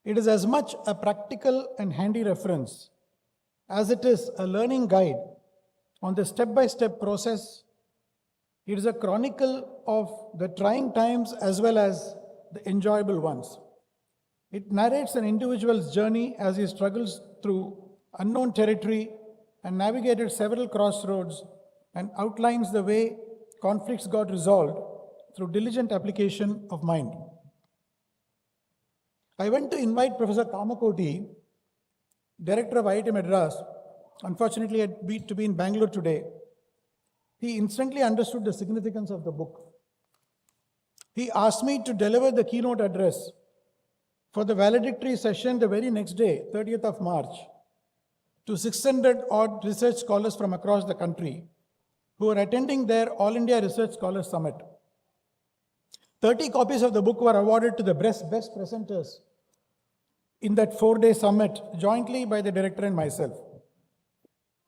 It is as much a practical and handy reference as it is a learning guide on the step-by-step process. It is a chronicle of the trying times as well as the enjoyable ones. It narrates an individual's journey as he struggles through unknown territory and navigated several crossroads, and outlines the way conflicts got resolved through diligent application of mind. I went to invite Professor Kamakoti, Director of IIT Madras. Unfortunately, I had to be in Bangalore today. He instantly understood the significance of the book. He asked me to deliver the keynote address for the valedictory session the very next day, 30th of March, to 600 odd research scholars from across the country who are attending their All India Research Scholars Summit. 30 copies of the book were awarded to the best presenters in that 4-day summit, jointly by the director and myself.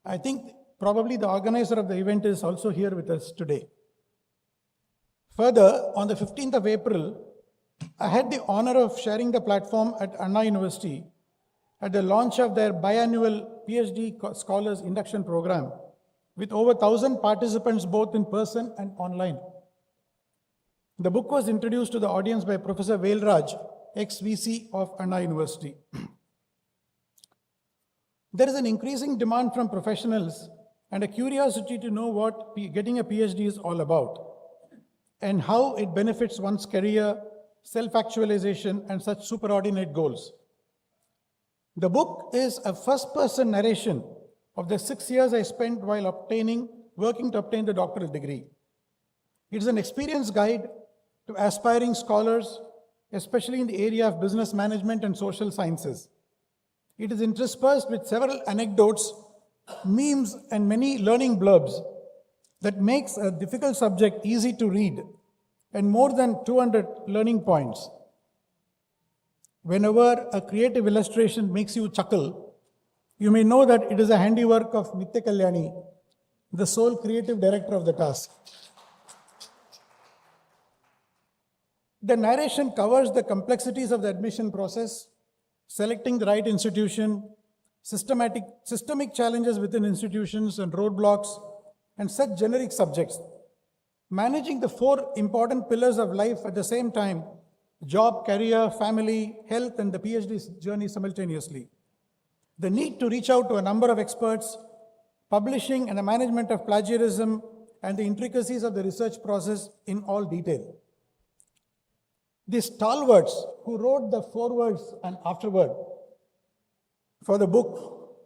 I think probably the organizer of the event is also here with us today. Further, on the 15th of April, I had the honor of sharing the platform at Anna University at the launch of their biannual PhD Scholars Induction Program with over 1,000 participants both in person and online. The book was introduced to the audience by Professor Velraj, ex-VC of Anna University. There is an increasing demand from professionals and a curiosity to know what getting a PhD is all about and how it benefits one's career, self-actualization, and such superordinate goals. The book is a first-person narration of the 6 years I spent while working to obtain the doctoral degree. It is an experience guide to aspiring scholars, especially in the area of business management and social sciences. It is interspersed with several anecdotes, memes, and many learning blurbs that makes a difficult subject easy to read, and more than 200 learning points. Whenever a creative illustration makes you chuckle, you may know that it is a handiwork of Nitya Kalyani, the sole creative director of the task. The narration covers the complexities of the admission process, selecting the right institution, systemic challenges within institutions and roadblocks, and such generic subjects. Managing the 4 important pillars of life at the same time: job, career, family, health, and the PhD journey simultaneously. The need to reach out to a number of experts, publishing and the management of plagiarism, and the intricacies of the research process in all detail. The stalwarts who wrote the forewords and afterword for the book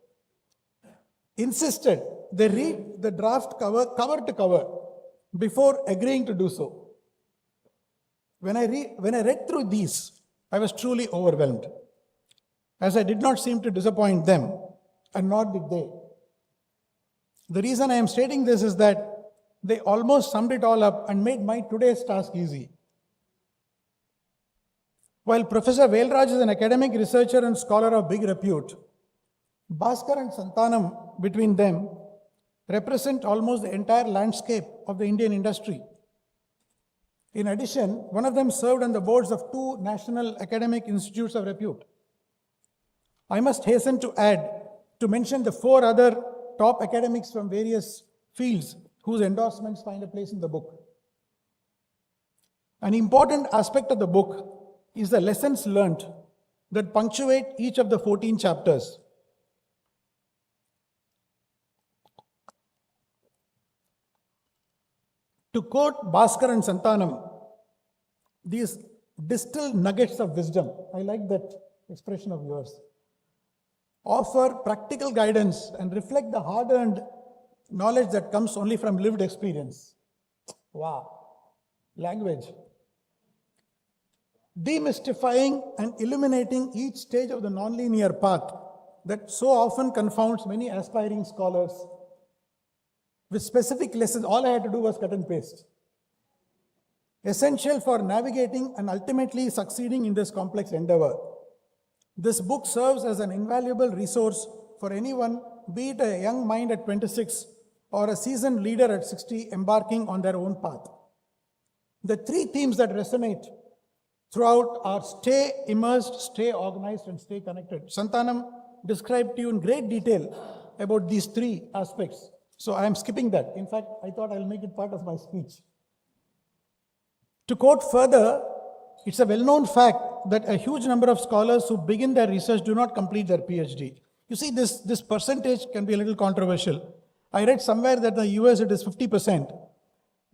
insisted they read the draft cover to cover before agreeing to do so. When I read through these, I was truly overwhelmed, as I did not seem to disappoint them, and nor did they. The reason I am stating this is that they almost summed it all up and made my today's task easy. While Professor Velraj is an academic researcher and scholar of big repute, Bhaskar and Santhanam, between them, represent almost the entire landscape of the Indian industry. In addition, one of them served on the boards of 2 national academic institutes of repute. I must hasten to mention the 4 other top academics from various fields whose endorsements find a place in the book. An important aspect of the book is the lessons learnt that punctuate each of the 14 chapters. To quote Bhaskar and Santhanam, these distilled nuggets of wisdom, I like that expression of yours, offer practical guidance and reflect the hard-earned knowledge that comes only from lived experience. Wow, language. Demystifying and illuminating each stage of the nonlinear path that so often confounds many aspiring scholars with specific lessons. All I had to do was cut and paste. Essential for navigating and ultimately succeeding in this complex endeavor. This book serves as an invaluable resource for anyone, be it a young mind at 26 or a seasoned leader at 60 embarking on their own path. The 3 themes that resonate throughout are stay immersed, stay organized, and stay connected. Santhanam described to you in great detail about these 3 aspects. So I am skipping that. In fact, I thought I'll make it part of my speech. To quote further, it's a well-known fact that a huge number of scholars who begin their research do not complete their PhD. You see, this percentage can be a little controversial. I read somewhere that in the US it is 50%.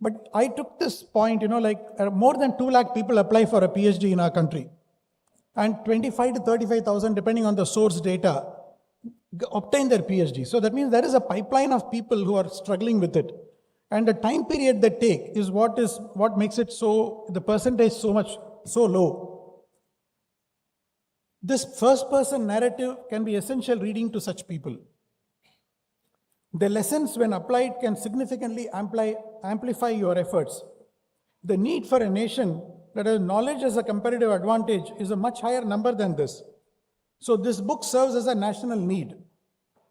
But I took this point, more than 2 lakh people apply for a PhD in our country. And 25 to 35,000, depending on the source data, obtain their PhD. So that means there is a pipeline of people who are struggling with it. And the time period they take is what makes it the percentage so low. This first person narrative can be essential reading to such people. The lessons, when applied, can significantly amplify your efforts. The need for a nation that has knowledge as a competitive advantage is a much higher number than this. So this book serves as a national need.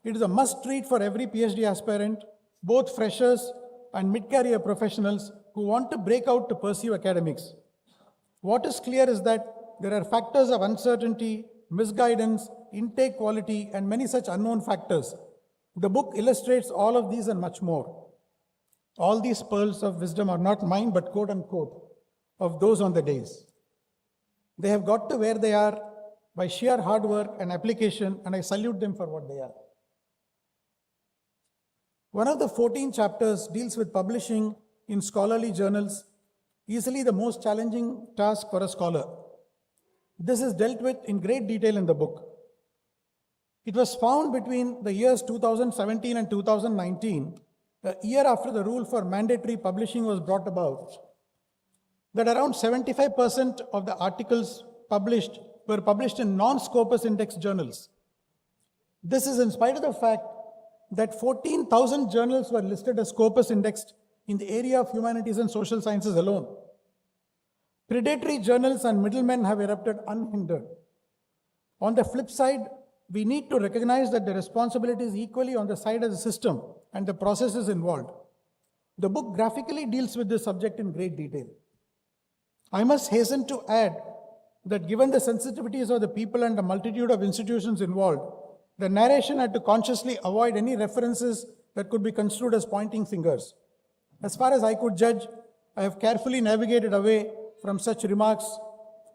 It is a must read for every PhD aspirant, both freshers and mid-career professionals who want to break out to pursue academics. What is clear is that there are factors of uncertainty, misguidance, intake quality, and many such unknown factors. The book illustrates all of these and much more. All these pearls of wisdom are not mine, but quote unquote, of those on the days. They have got to where they are by sheer hard work and application, and I salute them for what they are. One of the 14 chapters deals with publishing in scholarly journals, easily the most challenging task for a scholar. This is dealt with in great detail in the book. It was found between the years 2017 and 2019, a year after the rule for mandatory publishing was brought about, that around 75% of the articles published were published in non-Scopus index journals. This is in spite of the fact that 14,000 journals were listed as Scopus indexed in the area of humanities and social sciences alone. Predatory journals and middlemen have erupted unhindered. On the flip side, we need to recognize that the responsibility is equally on the side of the system and the processes involved. The book graphically deals with this subject in great detail. I must hasten to add that given the sensitivities of the people and the multitude of institutions involved, the narration had to consciously avoid any references that could be construed as pointing fingers. As far as I could judge, I have carefully navigated away from such remarks,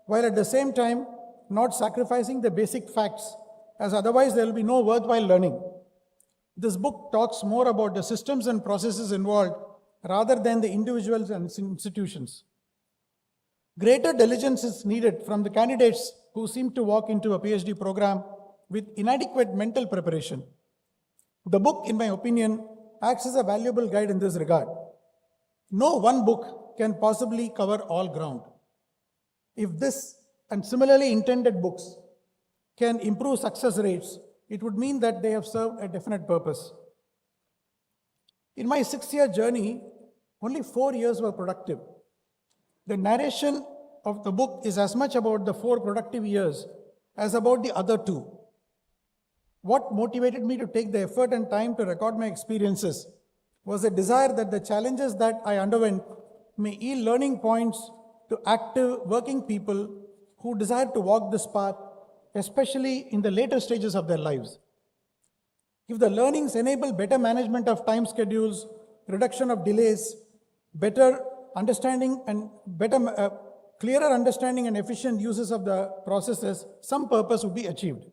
while at the same time not sacrificing the basic facts, as otherwise there will be no worthwhile learning. This book talks more about the systems and processes involved rather than the individuals and institutions. Greater diligence is needed from the candidates who seem to walk into a PhD program with inadequate mental preparation. The book, in my opinion, acts as a valuable guide in this regard. No one book can possibly cover all ground. If this and similarly intended books can improve success rates, it would mean that they have served a definite purpose. In my 6-year journey, only 4 years were productive. The narration of the book is as much about the 4 productive years as about the other 2. What motivated me to take the effort and time to record my experiences was a desire that the challenges that I underwent may yield learning points to active working people who desire to walk this path, especially in the later stages of their lives. If the learnings enable better management of time schedules, reduction of delays, better understanding and clearer understanding and efficient uses of the processes, some purpose would be achieved.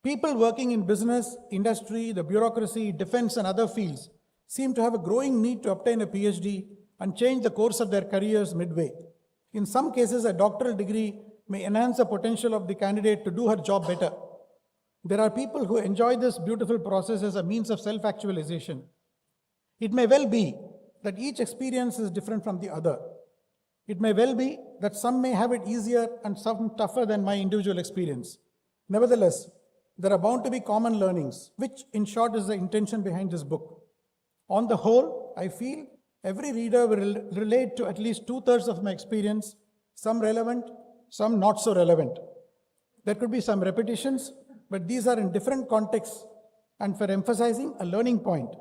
People working in business, industry, the bureaucracy, defense, and other fields seem to have a growing need to obtain a PhD and change the course of their careers midway. In some cases, a doctoral degree may enhance the potential of the candidate to do her job better. There are people who enjoy this beautiful process as a means of self-actualization. It may well be that each experience is different from the other. It may well be that some may have it easier and some tougher than my individual experience. Nevertheless, there are bound to be common learnings, which in short is the intention behind this book. On the whole, I feel every reader will relate to at least 2/3 of my experience, some relevant, some not so relevant. There could be some repetitions, but these are in different contexts and for emphasizing a learning point.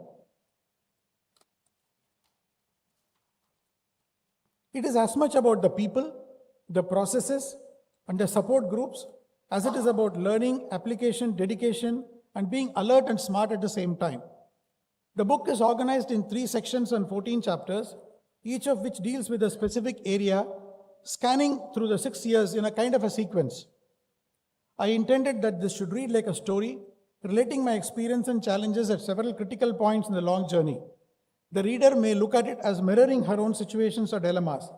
It is as much about the people, the processes, and the support groups as it is about learning, application, dedication, and being alert and smart at the same time. The book is organized in 3 sections and 14 chapters, each of which deals with a specific area, scanning through the 6 years in a kind of a sequence. I intended that this should read like a story, relating my experience and challenges at several critical points in the long journey. the reader may look at it as mirroring her own situations or dilemmas.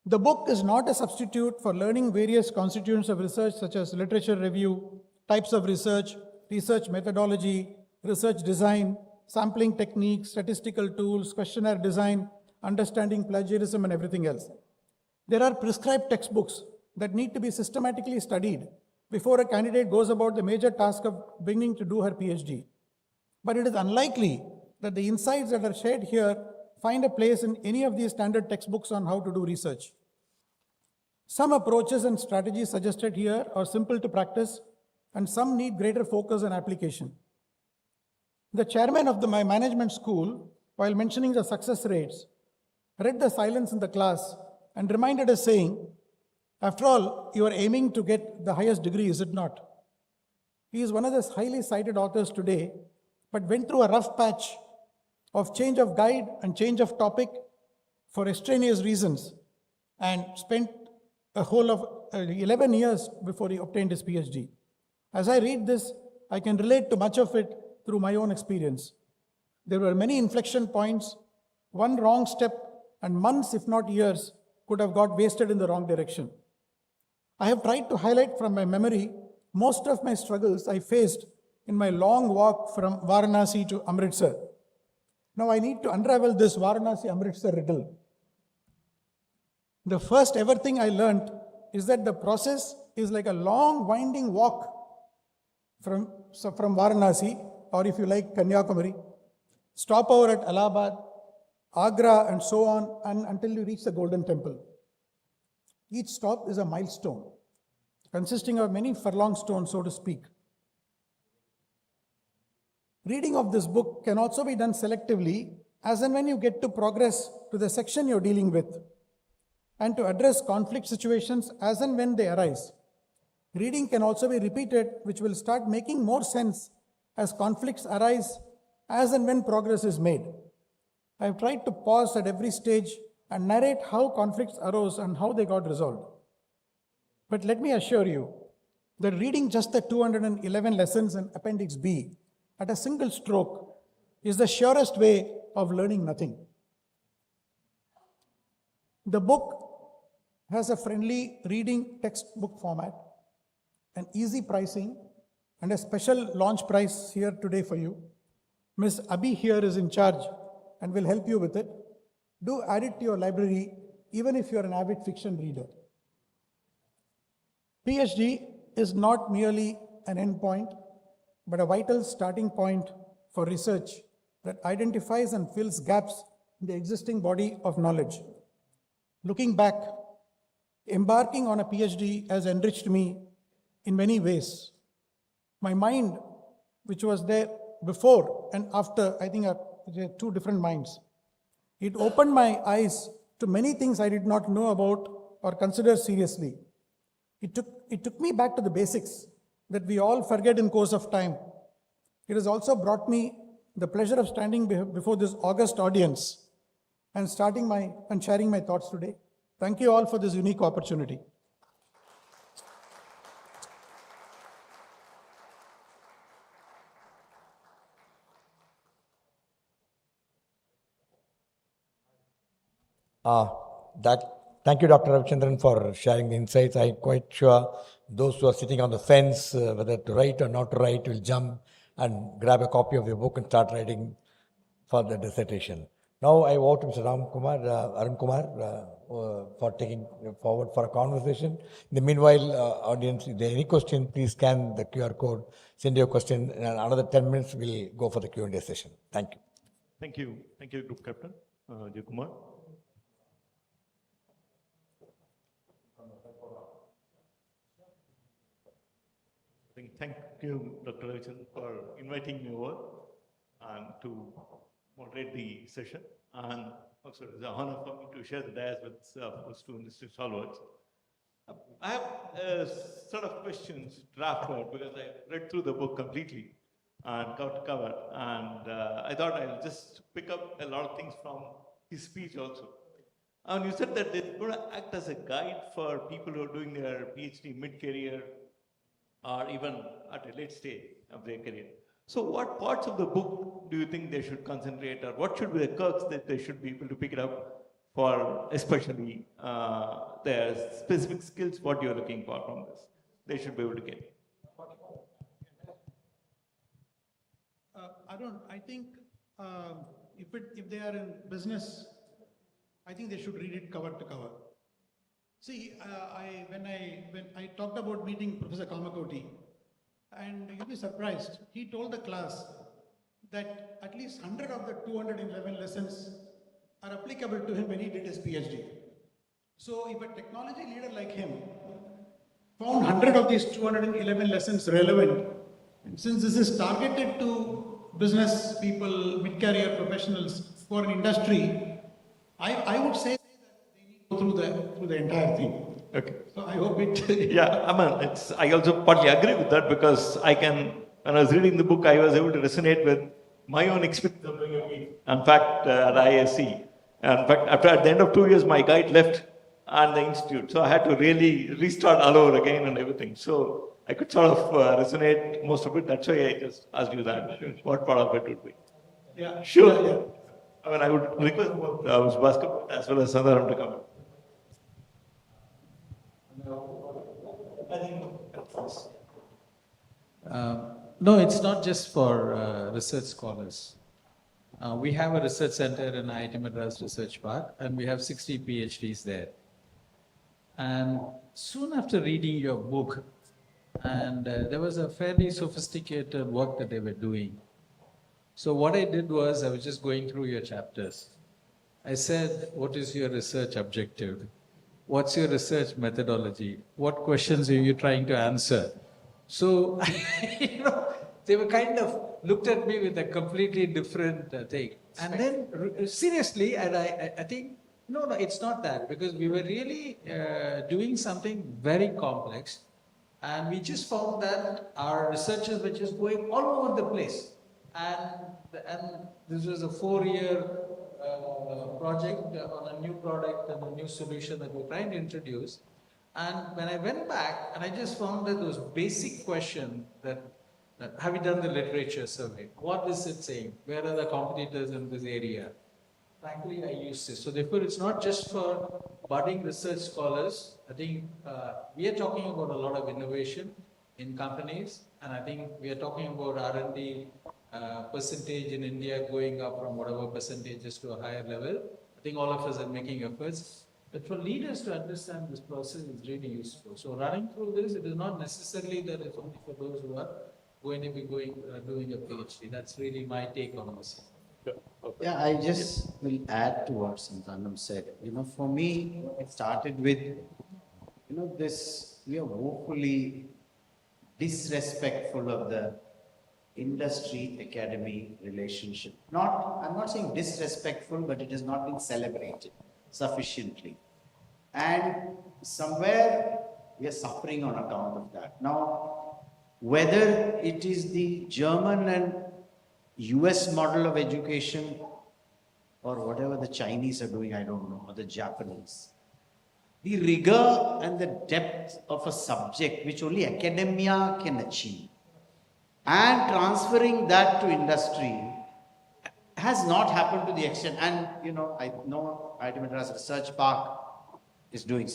The book is not a substitute for learning various constituents of research such as literature review, types of research, research methodology, research design, sampling techniques, statistical tools, questionnaire design, understanding plagiarism, and everything else. There are prescribed textbooks that need to be systematically studied before a candidate goes about the major task of beginning to do her PhD. But it is unlikely that the insights that are shared here find a place in any of these standard textbooks on how to do research. Some approaches and strategies suggested here are simple to practice, and some need greater focus and application. The chairman of my management school, while mentioning the success rates, read the silence in the class and reminded us saying, after all, you are aiming to get the highest degree, is it not? He is one of the highly cited authors today, but went through a rough patch of change of guide and change of topic for extraneous reasons, and spent a whole of 11 years before he obtained his PhD. As I read this, I can relate to much of it through my own experience. There were many inflection points. One wrong step and months, if not years, could have got wasted in the wrong direction. I have tried to highlight from my memory most of my struggles I faced in my long walk from Varanasi to Amritsar. Now I need to unravel this Varanasi-Amritsar riddle. The first ever thing I learned is that the process is like a long winding walk from Varanasi, or if you like, Kanyakumari, stop over at Allahabad, Agra, and so on, and until you reach the Golden Temple. Each stop is a milestone, consisting of many furlong stones, so to speak. Reading of this book can also be done selectively, as and when you get to progress to the section you're dealing with, and to address conflict situations as and when they arise. Reading can also be repeated, which will start making more sense as conflicts arise as and when progress is made. I have tried to pause at every stage and narrate how conflicts arose and how they got resolved. But let me assure you that reading just the 211 lessons in Appendix B at a single stroke is the surest way of learning nothing. The book has a friendly reading textbook format, an easy pricing, and a special launch price here today for you. Ms. Abhi here is in charge and will help you with it. Do add it to your library, even if you're an avid fiction reader. PhD is not merely an endpoint, but a vital starting point for research that identifies and fills gaps in the existing body of knowledge. Looking back, embarking on a PhD has enriched me in many ways. My mind, which was there before and after, I think are two different minds. It opened my eyes to many things I did not know about or consider seriously. It took me back to the basics that we all forget in course of time. It has also brought me the pleasure of standing before this august audience and sharing my thoughts today. Thank you all for this unique opportunity. Thank you, Dr. Ravichandran, for sharing the insights. I'm quite sure those who are sitting on the fence, whether to write or not to write, will jump and grab a copy of your book and start writing for the dissertation. Now I vote to Mr. Arun Kumar, for taking forward for a conversation. In the meanwhile, audience, if there are any question, please scan the QR code, send your question, and another 10 minutes we'll go for the Q&A session. Thank you. Thank you. Thank you, Group Captain J. Kumar. Thank you, Dr. Ravichandran, for inviting me over and to moderate the session. And also, it's an honor for me to share the dais with two industry stalwarts. I have a set of questions drafted because I read through the book completely and cover to cover. And I thought I'll just pick up a lot of things from his speech also. And you said that they're going to act as a guide for people who are doing their PhD mid-career or even at a late stage of their career. So what parts of the book do you think they should concentrate, or what should be the quirks that they should be able to pick it up for, especially their specific skills, what you're looking for from this? They should be able to get. Arun, I think if they are in business, I think they should read it cover to cover. See, when I talked about meeting Professor Kamakoti, and you'll be surprised, he told the class that at least 100 of the 211 lessons are applicable to him when he did his PhD. So if a technology leader like him found 100 of these 211 lessons relevant, since this is targeted to business people, mid-career professionals for an industry, I would say that they need to go through the entire thing. Okay. So I hope it. Yeah, I mean, I also partly agree with that, because when I was reading the book, I was able to resonate with my own experience of doing a meet. In fact, at ISC. In fact, at the end of 2 years, my guide left and the institute. So I had to really restart all over again and everything. So I could sort of resonate most of it. That's why I just asked you that. Sure. What part of it would be? Yeah. Sure. Yeah, yeah. I mean, I would request both Bhaskar as well as Santhanam to come in. No, it's not just for research scholars. We have a research center in IIT Madras Research Park, and we have 60 PhDs there. And soon after reading your book, and there was a fairly sophisticated work that they were doing. So what I did was, I was just going through your chapters. I said, what is your research objective? What's your research methodology? What questions are you trying to answer? So, they were kind of looked at me with a completely different thing. And then, seriously, and I think, no, it's not that, because we were really doing something very complex. And we just found that our researchers were just going all over the place. And this was a 4-year project on a new product and a new solution that we're trying to introduce. And when I went back, and I just found that those basic questions that have you done the literature survey? What is it saying? Where are the competitors in this area? Frankly, I use this. So therefore, it's not just for budding research scholars. I think we are talking about a lot of innovation in companies, and I think we are talking about R&D percentage in India going up from whatever percentages to a higher level. I think all of us are making efforts. But for leaders to understand this process is really useful. So running through this, it is not necessarily that it's only for those who are going to be doing a PhD. That's really my take on this. Yeah, I just will add to what Santhanam said. For me, it started with, this, we are woefully disrespectful of the industry-academy relationship. I'm not saying disrespectful, but it has not been celebrated sufficiently. And somewhere we are suffering on account of that. Now, whether it is the German and US model of education or whatever the Chinese are doing, I don't know, or the Japanese, the rigor and the depth of a subject which only academia can achieve, and transferring that to industry has not happened to the extent. And I know IIT Madras Research Park is doing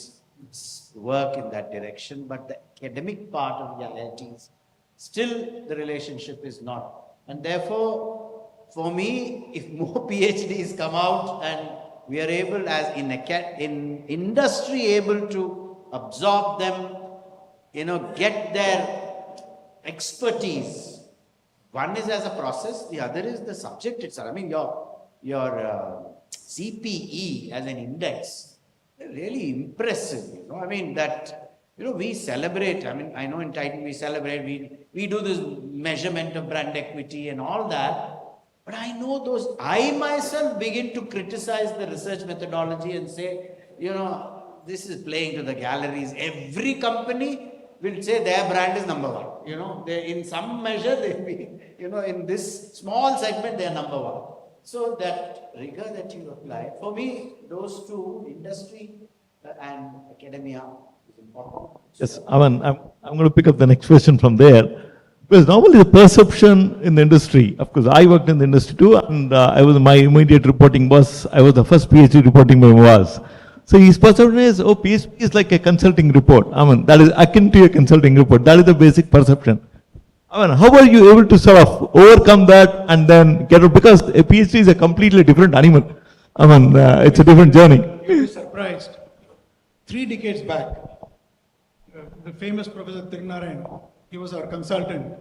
work in that direction, but the academic part of the IITs, still the relationship is not. And therefore, for me, if more PhDs come out and we are able, as in industry, able to absorb them, get their expertise. One is as a process, the other is the subject itself. I mean, your CPE as an index, really impressive. I mean, that, we celebrate. I mean, I know in Titan we celebrate, we do this measurement of brand equity and all that. But I know I myself begin to criticize the research methodology and say, this is playing to the galleries. Every company will say their brand is number one. They, in some measure, they'll be, in this small segment, they are number one. So that rigor that you apply, for me, those two, industry and academia, is important. Yes, Aman, I'm going to pick up the next question from there. Because normally the perception in the industry, of course, I worked in the industry too, and I was my immediate reporting boss. I was the first PhD reporting by was. So his perception is, oh, PhD is like a consulting report. I mean, that is akin to a consulting report. That is the basic perception. I mean, how are you able to sort of overcome that and then get it? Because a PhD is a completely different animal. I mean, it's a different journey. You'll be surprised. 3 decades back, the famous Professor Tirunarayan, he was our consultant.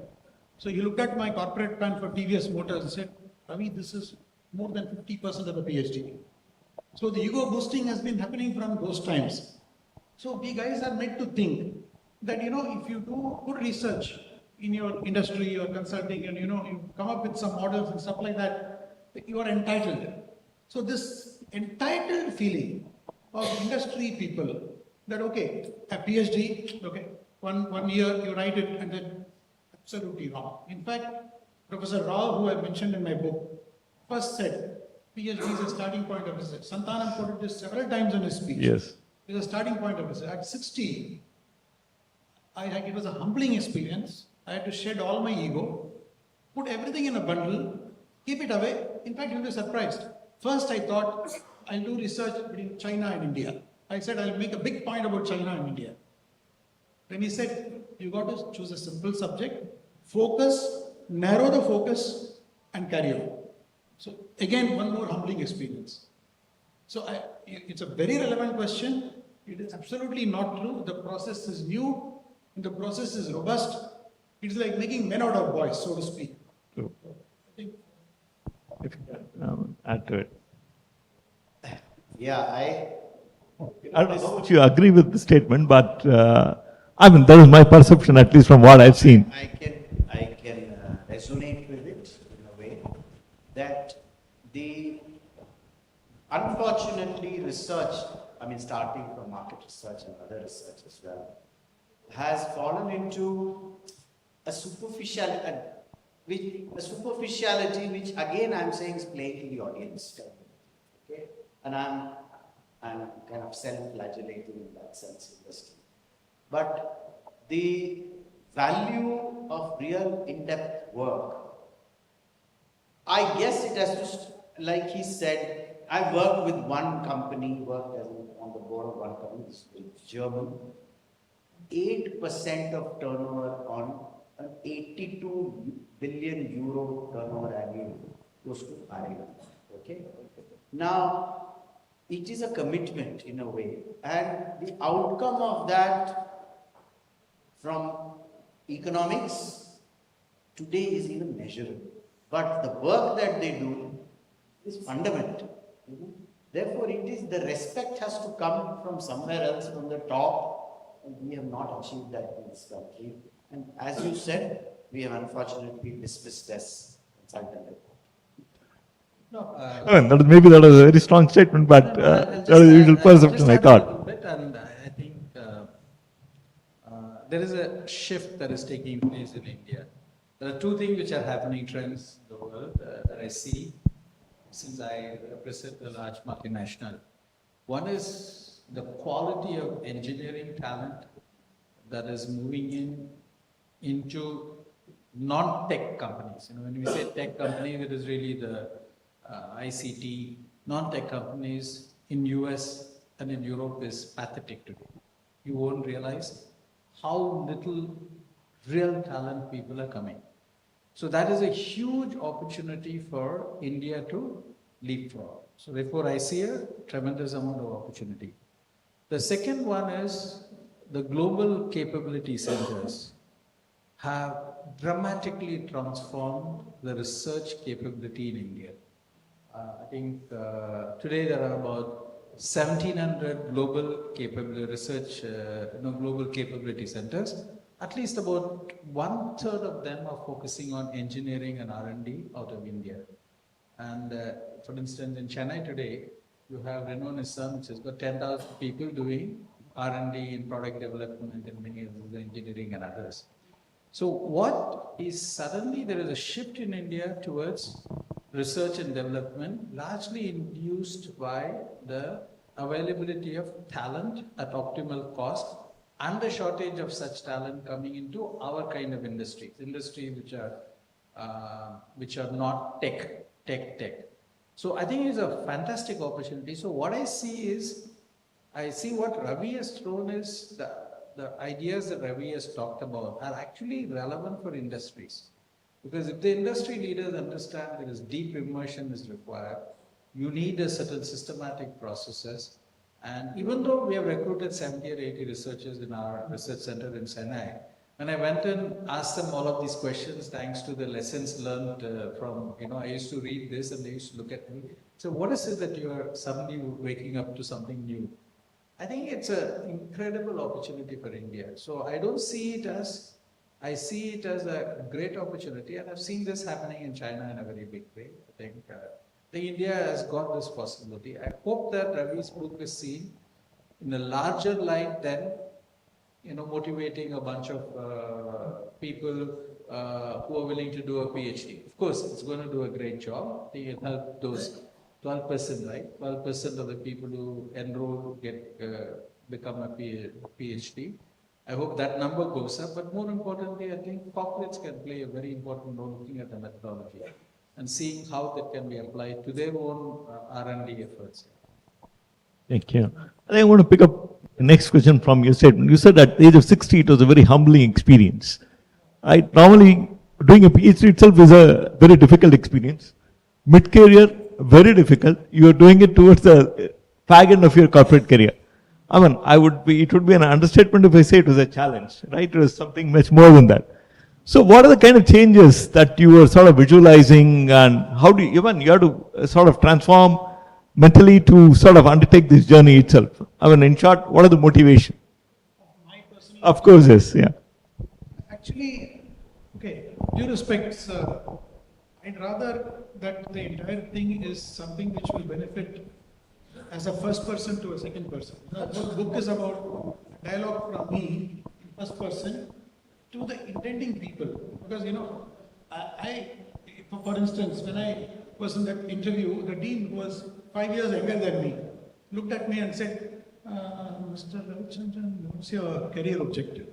So he looked at my corporate plan for TVS Motors and said, Ravi, this is more than 50% of a PhD. So the ego boosting has been happening from those times. So we guys are meant to think that, if you do good research in your industry or consulting and, you come up with some models and stuff like that, you are entitled. So this entitled feeling of industry people that, okay, a PhD, okay, one year you write it and then absolutely wrong. In fact, Professor Rao, who I mentioned in my book, first said, PhD is a starting point of research. Santhanam quoted this several times in his speech. Yes. It is a starting point of research. At 60, it was a humbling experience. I had to shed all my ego, put everything in a bundle, keep it away. In fact, you'll be surprised. First, I thought I'll do research between China and India. I said I'll make a big point about China and India. Then he said, you got to choose a simple subject, focus, narrow the focus, and carry on. So again, one more humbling experience. So it's a very relevant question. It is absolutely not true. The process is new, and the process is robust. It's like making men out of boys, so to speak. True. I think If you can add to it. Yeah, I don't know how much you agree with the statement, but I mean, that is my perception, at least from what I've seen. I can resonate with it in a way that unfortunately research, starting from market research and other research as well, has fallen into a superficiality which again I'm saying is playing in the audience. Okay, and I'm kind of self-flagellating in that sense in this. But the value of real in-depth work, I guess it has to, like he said, I worked with one company, on the board of one company, it's German, 8% of turnover on an 82 billion euro turnover annually, close to Ireland. Okay? Now, it is a commitment in a way, and the outcome of that from economics today is even measurable. But the work that they do is fundamental. Therefore, the respect has to come from somewhere else, from the top, and we have not achieved that in this country. And as you said, we have unfortunately dismissed as consultant. No, Maybe that was a very strong statement, but that is the usual perception, I thought. And I think there is a shift that is taking place in India. There are 2 things which are happening, trends in the world that I see since I represent a large multinational. One is the quality of engineering talent that is moving into non-tech companies. When we say tech companies, it is really the ICT. Non-tech companies in US and in Europe is pathetic today. You won't realize how little real talent people are coming. So that is a huge opportunity for India to leapfrog. So therefore I see a tremendous amount of opportunity. The second one is the global capability centers have dramatically transformed the research capability in India. I think today there are about 1,700 global global capability centers. At least about 1/3 of them are focusing on engineering and R&D out of India. And for instance, in Chennai today, you have Renault Nissan, which has got 10,000 people doing R&D in product development and many other engineering and others. So what is suddenly there is a shift in India towards research and development, largely induced by the availability of talent at optimal cost and the shortage of such talent coming into our kind of industries which are not tech. So I think it's a fantastic opportunity. So what I see what Ravi has thrown is the ideas that Ravi has talked about are actually relevant for industries. Because if the industry leaders understand there is deep immersion is required, you need a certain systematic processes. And even though we have recruited 70 or 80 researchers in our research center in Chennai, when I went and asked them all of these questions, thanks to the lessons learned from, I used to read this and they used to look at me. So what is it that you are suddenly waking up to something new? I think it's an incredible opportunity for India. So I see it as a great opportunity, and I've seen this happening in China in a very big way. I think India has got this possibility. I hope that Ravi's book is seen in a larger light than motivating a bunch of people who are willing to do a PhD. Of course, it's going to do a great job. They will help those 12%, right? 12% of the people who enroll become a PhD. I hope that number goes up, but more importantly, I think corporates can play a very important role looking at the methodology and seeing how that can be applied to their own R&D efforts. Thank you. I think I want to pick up the next question from your statement. You said at the age of 60, it was a very humbling experience. Normally, doing a PhD itself is a very difficult experience. Mid-career, very difficult. You are doing it towards the fag end of your corporate career. It would be an understatement if I say it was a challenge, right? It was something much more than that. So what are the kind of changes that you were sort of visualizing, and how do you have to sort of transform mentally to sort of undertake this journey itself? In short, what are the motivation? Of course, yes, yeah. Actually, okay, due respects, I'd rather that the entire thing is something which will benefit as a first person to a second person. The book is about dialogue from me, first person, to the intending people. Because, for instance, when I was in that interview, the dean, who was 5 years younger than me, looked at me and said, Mr. Ravichandran, what's your career objective?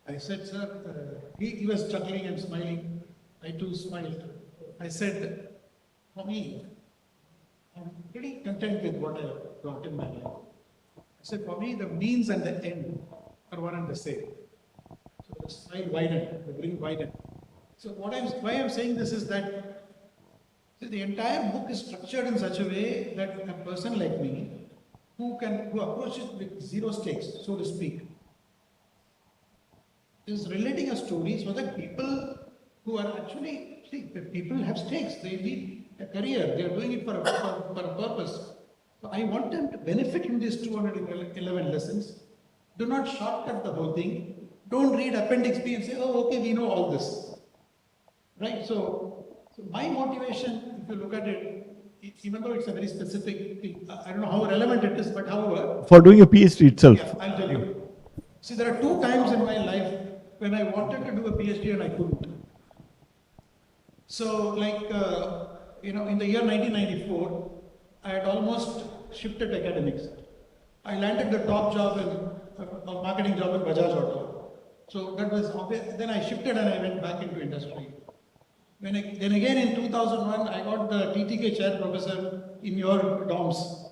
I said, sir, he was chuckling and smiling. I too smiled. I said, for me, I'm pretty content with what I've got in my life. I said, for me, the means and the end are one and the same. So the smile widened, the grin widened. So why I'm saying this is that the entire book is structured in such a way that a person like me, who approaches with zero stakes, so to speak, is relating a story so that people who are actually, people have stakes, they need a career, they are doing it for a purpose. So I want them to benefit from these 211 lessons. Do not shortcut the whole thing. Don't read Appendix B and say, oh, okay, we know all this. Right? So my motivation, if you look at it, even though it's a very specific thing, I don't know how relevant it is, but however... For doing a PhD itself. Yeah, I'll tell you. See, there are 2 times in my life when I wanted to do a PhD and I couldn't. So, in the year 1994, I had almost shifted academics. I landed the top job a marketing job in Bajaj Auto. So that was obvious. Then I shifted and I went back into industry. Then again in 2001, I got the TTK chair professor in your dorms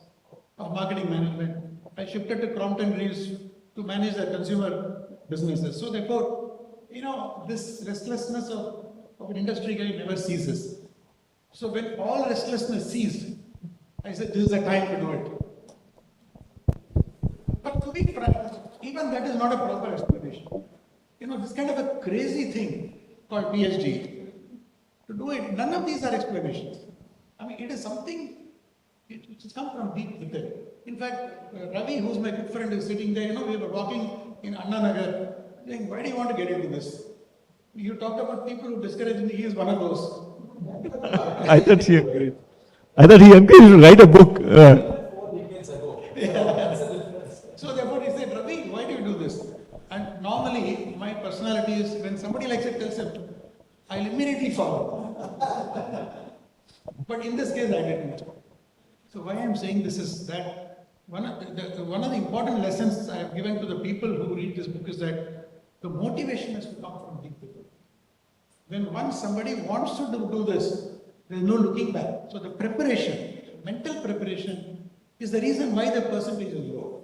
of marketing management. I shifted to Crompton Greaves to manage the consumer businesses. So therefore, this restlessness of an industry guy never ceases. So when all restlessness ceased, I said, this is the time to do it. But to be frank, even that is not a proper explanation. This kind of a crazy thing called PhD, to do it, none of these are explanations. It is something, it's come from deep within. In fact, Ravi, who's my good friend, is sitting there, we were walking in Anna Nagar, saying, why do you want to get into this? You talked about people who discourage me, he is one of those. I thought he encouraged you to write a book. 4 decades ago. So therefore he said, Ravi, why do you do this? And normally my personality is, when somebody likes it, tells him, I'll immediately follow. But in this case I didn't. So why I'm saying this is that one of the important lessons I have given to the people who read this book is that the motivation has to come from deep people. When once somebody wants to do this, there is no looking back. So the preparation, mental preparation, is the reason why the percentage is low.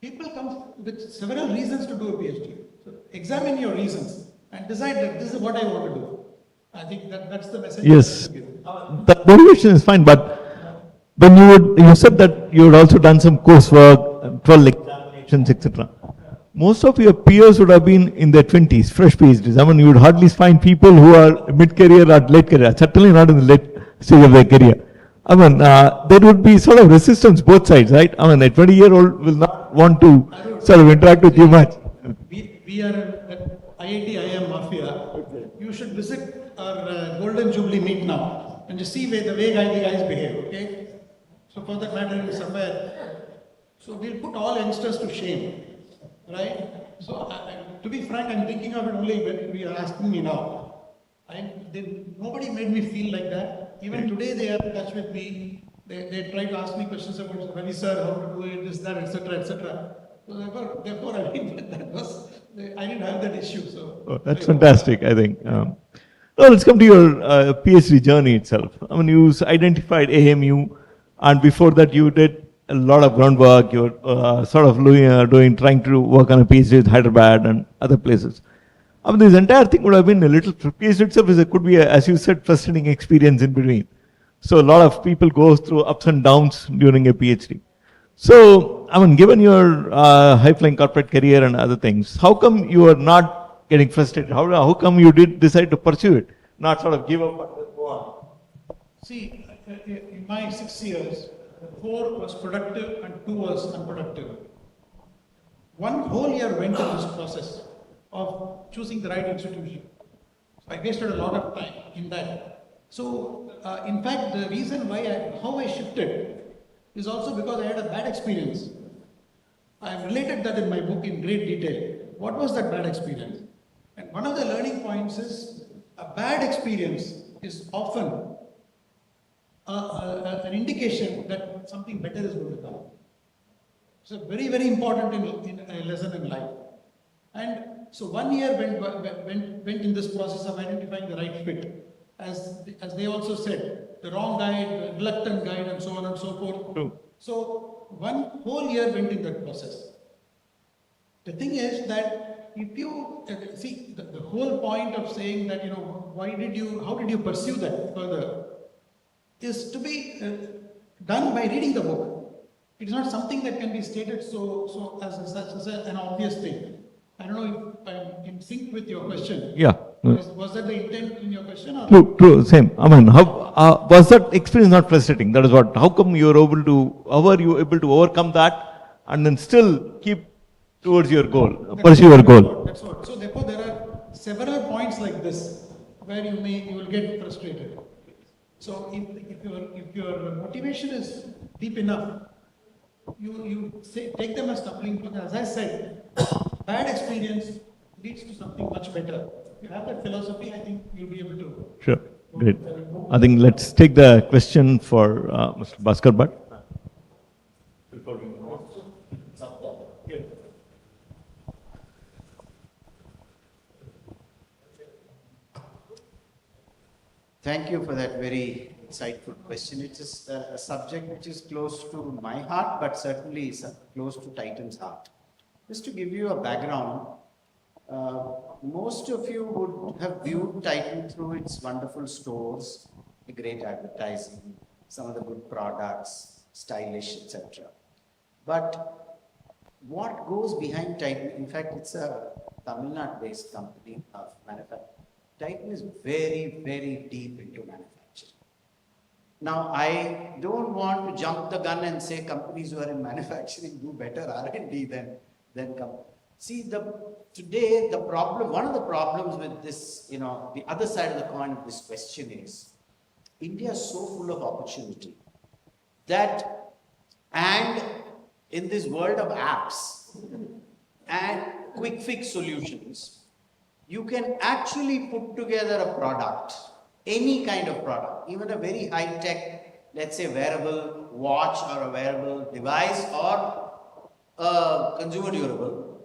People come with several reasons to do a PhD. So examine your reasons and decide that this is what I want to do. I think that's the message. Yes, I want to give. the motivation is fine, but when you said that you had also done some coursework, 12 examinations, etc. Most of your peers would have been in their 20s, fresh PhDs. I mean, you would hardly find people who are mid-career or late career, certainly not in the late stage of their career. I mean, there would be sort of resistance both sides, right? I mean, a 20-year-old will not want to sort of interact with you much. We are at IIT IM Mafia. You should visit our Golden Jubilee meet now and just see the way the guys behave, okay? So for that matter, in somewhere, so we'll put all youngsters to shame, right? So to be frank, I'm thinking of it only when we are asking me now. Nobody made me feel like that. Even today they are in touch with me. They try to ask me questions about Ravi sir, how to do it, this, that, etc., etc. So therefore, I think I didn't have that issue. So That's fantastic, I think. Now let's come to your PhD journey itself. I mean, you identified AMU, and before that you did a lot of groundwork. You were sort of trying to work on a PhD with Hyderabad and other places. I mean, this entire thing would have been a little, PhD itself could be, as you said, frustrating experience in between. So a lot of people go through ups and downs during a PhD. So, I mean, given your high-flying corporate career and other things, how come you are not getting frustrated? How come you did decide to pursue it, not sort of give up and go on? see, in my 6 years, 4 was productive and 2 was unproductive. 1 whole year went in this process of choosing the right institution. So I wasted a lot of time in that. So, in fact, the reason how I shifted is also because I had a bad experience. I have related that in my book in great detail. What was that bad experience? And one of the learning points is a bad experience is often an indication that something better is going to come. So very, very important in a lesson in life. And so 1 year went in this process of identifying the right fit. As they also said, the wrong guide, the reluctant guide, and so on and so forth. True. So 1 whole year went in that process. The thing is that if you see the whole point of saying that, how did you pursue that further, is to be done by reading the book. It is not something that can be stated so as an obvious thing. I don't know if I'm in sync with your question. Yeah. Was that the intent in your question? Or True, same. I mean, how was that experience not frustrating? That is what. How come you how are you able to overcome that and then still keep towards your goal, pursue your goal? That's what. So therefore, there are several points like this where you will get frustrated. So if your motivation is deep enough, you take them as stumbling blocks. As I said, bad experience leads to something much better. If you have that philosophy, I think you'll be able to. Sure, great. I think let's take the question for Mr. Bhaskar Bhat. Thank you for that very insightful question. It is a subject which is close to my heart, but certainly is close to Titan's heart. Just to give you a background, most of you would have viewed Titan through its wonderful stores, the great advertising, some of the good products, stylish, etc. But what goes behind Titan, in fact, it's a Tamil Nadu-based company of manufacturing. Titan is very, very deep into manufacturing. Now, I don't want to jump the gun and say companies who are in manufacturing do better R&D than companies. See, today the problem, one of the problems with this, the other side of the coin of this question is, India is so full of opportunity that, and in this world of apps and quick fix solutions, you can actually put together a product, any kind of product, even a very high tech, let's say wearable watch or a wearable device or a consumer durable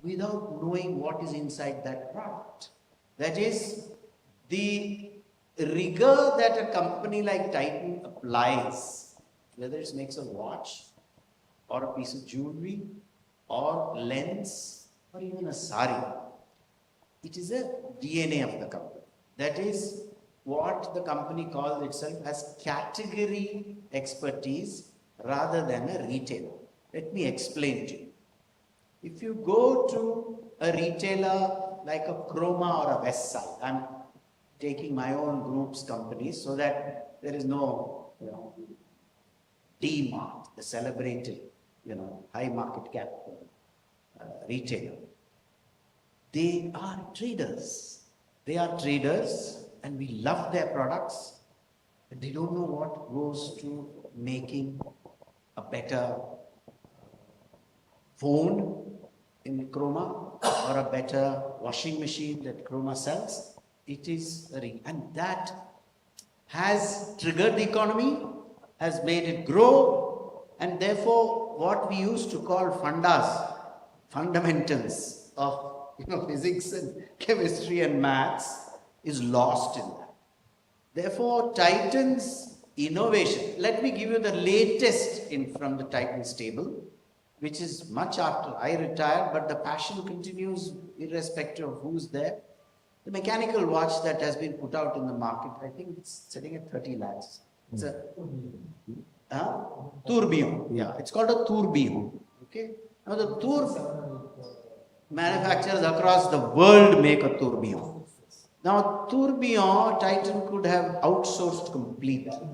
without knowing what is inside that product. That is, the rigor that a company like Titan applies, whether it makes a watch or a piece of jewelry or lens or even a sari, it is a DNA of the company. That is what the company calls itself as category expertise rather than a retailer. Let me explain to you. If you go to a retailer like a Chroma or a Westside, I'm taking my own group's companies so that there is no, D-Mart, the celebrated, high market cap retailer. They are traders. They are traders and we love their products, but they don't know what goes to making a better phone in Chroma or a better washing machine that Chroma sells. It is a ring, and that has triggered the economy, has made it grow, and therefore what we used to call fundamentals of physics and chemistry and maths is lost in that. Therefore, Titan's innovation, let me give you the latest from the Titan's table, which is much after I retired, but the passion continues irrespective of who's there. The mechanical watch that has been put out in the market, I think it's sitting at 30 lakhs. It's a tourbillon. Yeah, it's called a tourbillon. Okay. Now the manufacturers across the world make a tourbillon. Now tourbillon, Titan could have outsourced completely.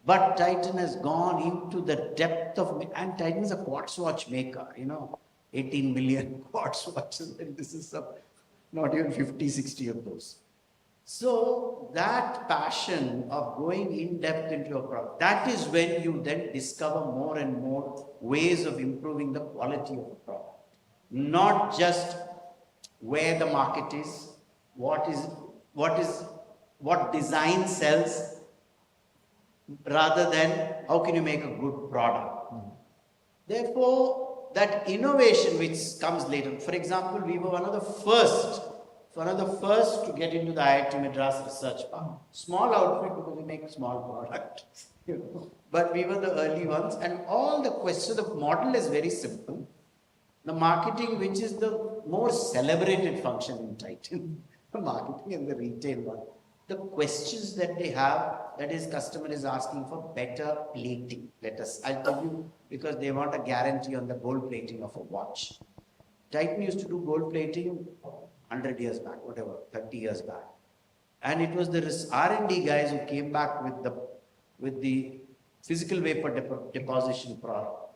But Titan has gone into the depth of, and Titan is a quartz watch maker, 18 million quartz watches, and this is not even 50, 60 of those. So that passion of going in depth into a product, that is when you then discover more and more ways of improving the quality of the product. Not just where the market is, what design sells, rather than how can you make a good product. Therefore, that innovation which comes later, for example, we were one of the first to get into the IIT Madras research park. Small outfit because we make small product, but we were the early ones, and all the question, the model is very simple. The marketing, which is the more celebrated function in Titan, the marketing and the retail one. The questions that they have, that is, customer is asking for better plating. I'll tell you, because they want a guarantee on the gold plating of a watch. Titan used to do gold plating 100 years back, whatever, 30 years back. And it was the R&D guys who came back with the physical vapor deposition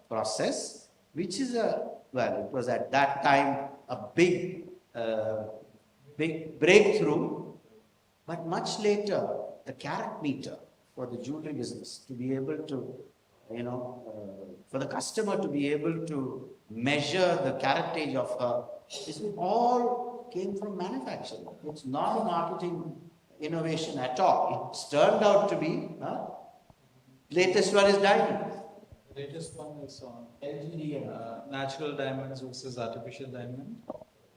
process, which is it was at that time a big breakthrough. But much later, the carat meter for the jewelry business to be able to, for the customer to be able to measure the caratage of her, this all came from manufacturing. It's not a marketing innovation at all. It's turned out to be, latest one is diamond. The latest one is on LGD, natural diamonds versus artificial diamond.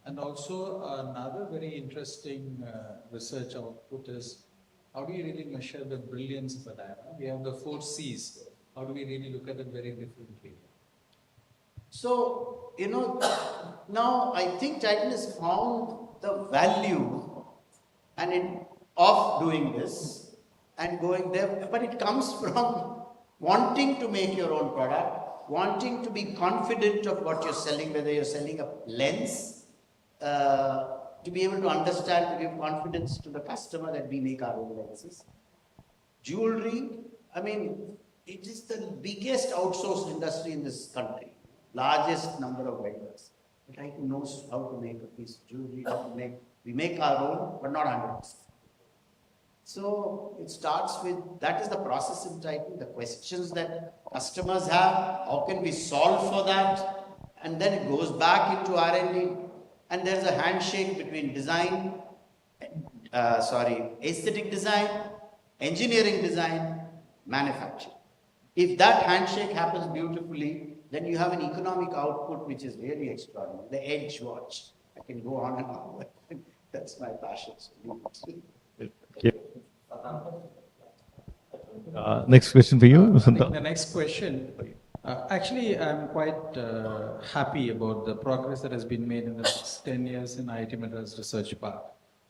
And also another very interesting research output is how do you really measure the brilliance of a diamond? We have the 4 C's. How do we really look at it very differently? So, now I think Titan has found the value of doing this and going there, but it comes from wanting to make your own product, wanting to be confident of what you're selling, whether you're selling a lens, to be able to understand, to give confidence to the customer that we make our own lenses. Jewelry, it is the biggest outsourced industry in this country, largest number of vendors. But Titan knows how to make a piece of jewelry, we make our own, but not 100%. So it starts with, that is the process in Titan, the questions that customers have, how can we solve for that, and then it goes back into R&D. And there's a handshake between aesthetic design, engineering design, manufacturing. If that handshake happens beautifully, then you have an economic output which is really extraordinary. The Edge watch. I can go on and on. That's my passion. So Next question for you, I think Santhanam. the next question, actually, I'm quite happy about the progress that has been made in the last 10 years in IIT Madras Research Park.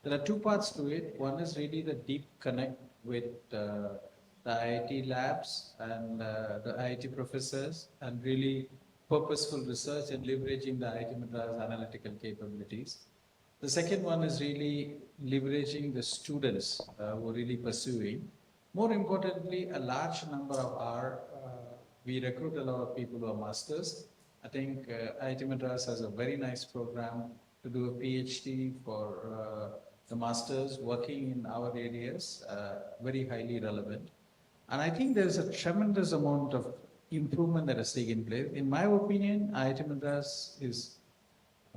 There are two parts to it. One is really the deep connect with the IIT labs and the IIT professors, and really purposeful research and leveraging the IIT Madras analytical capabilities. The second one is really leveraging the students who are really pursuing. More importantly, a large number of we recruit a lot of people who are masters. I think IIT Madras has a very nice program to do a PhD for the masters working in our areas, very highly relevant. And I think there's a tremendous amount of improvement that has taken place. In my opinion, IIT Madras is,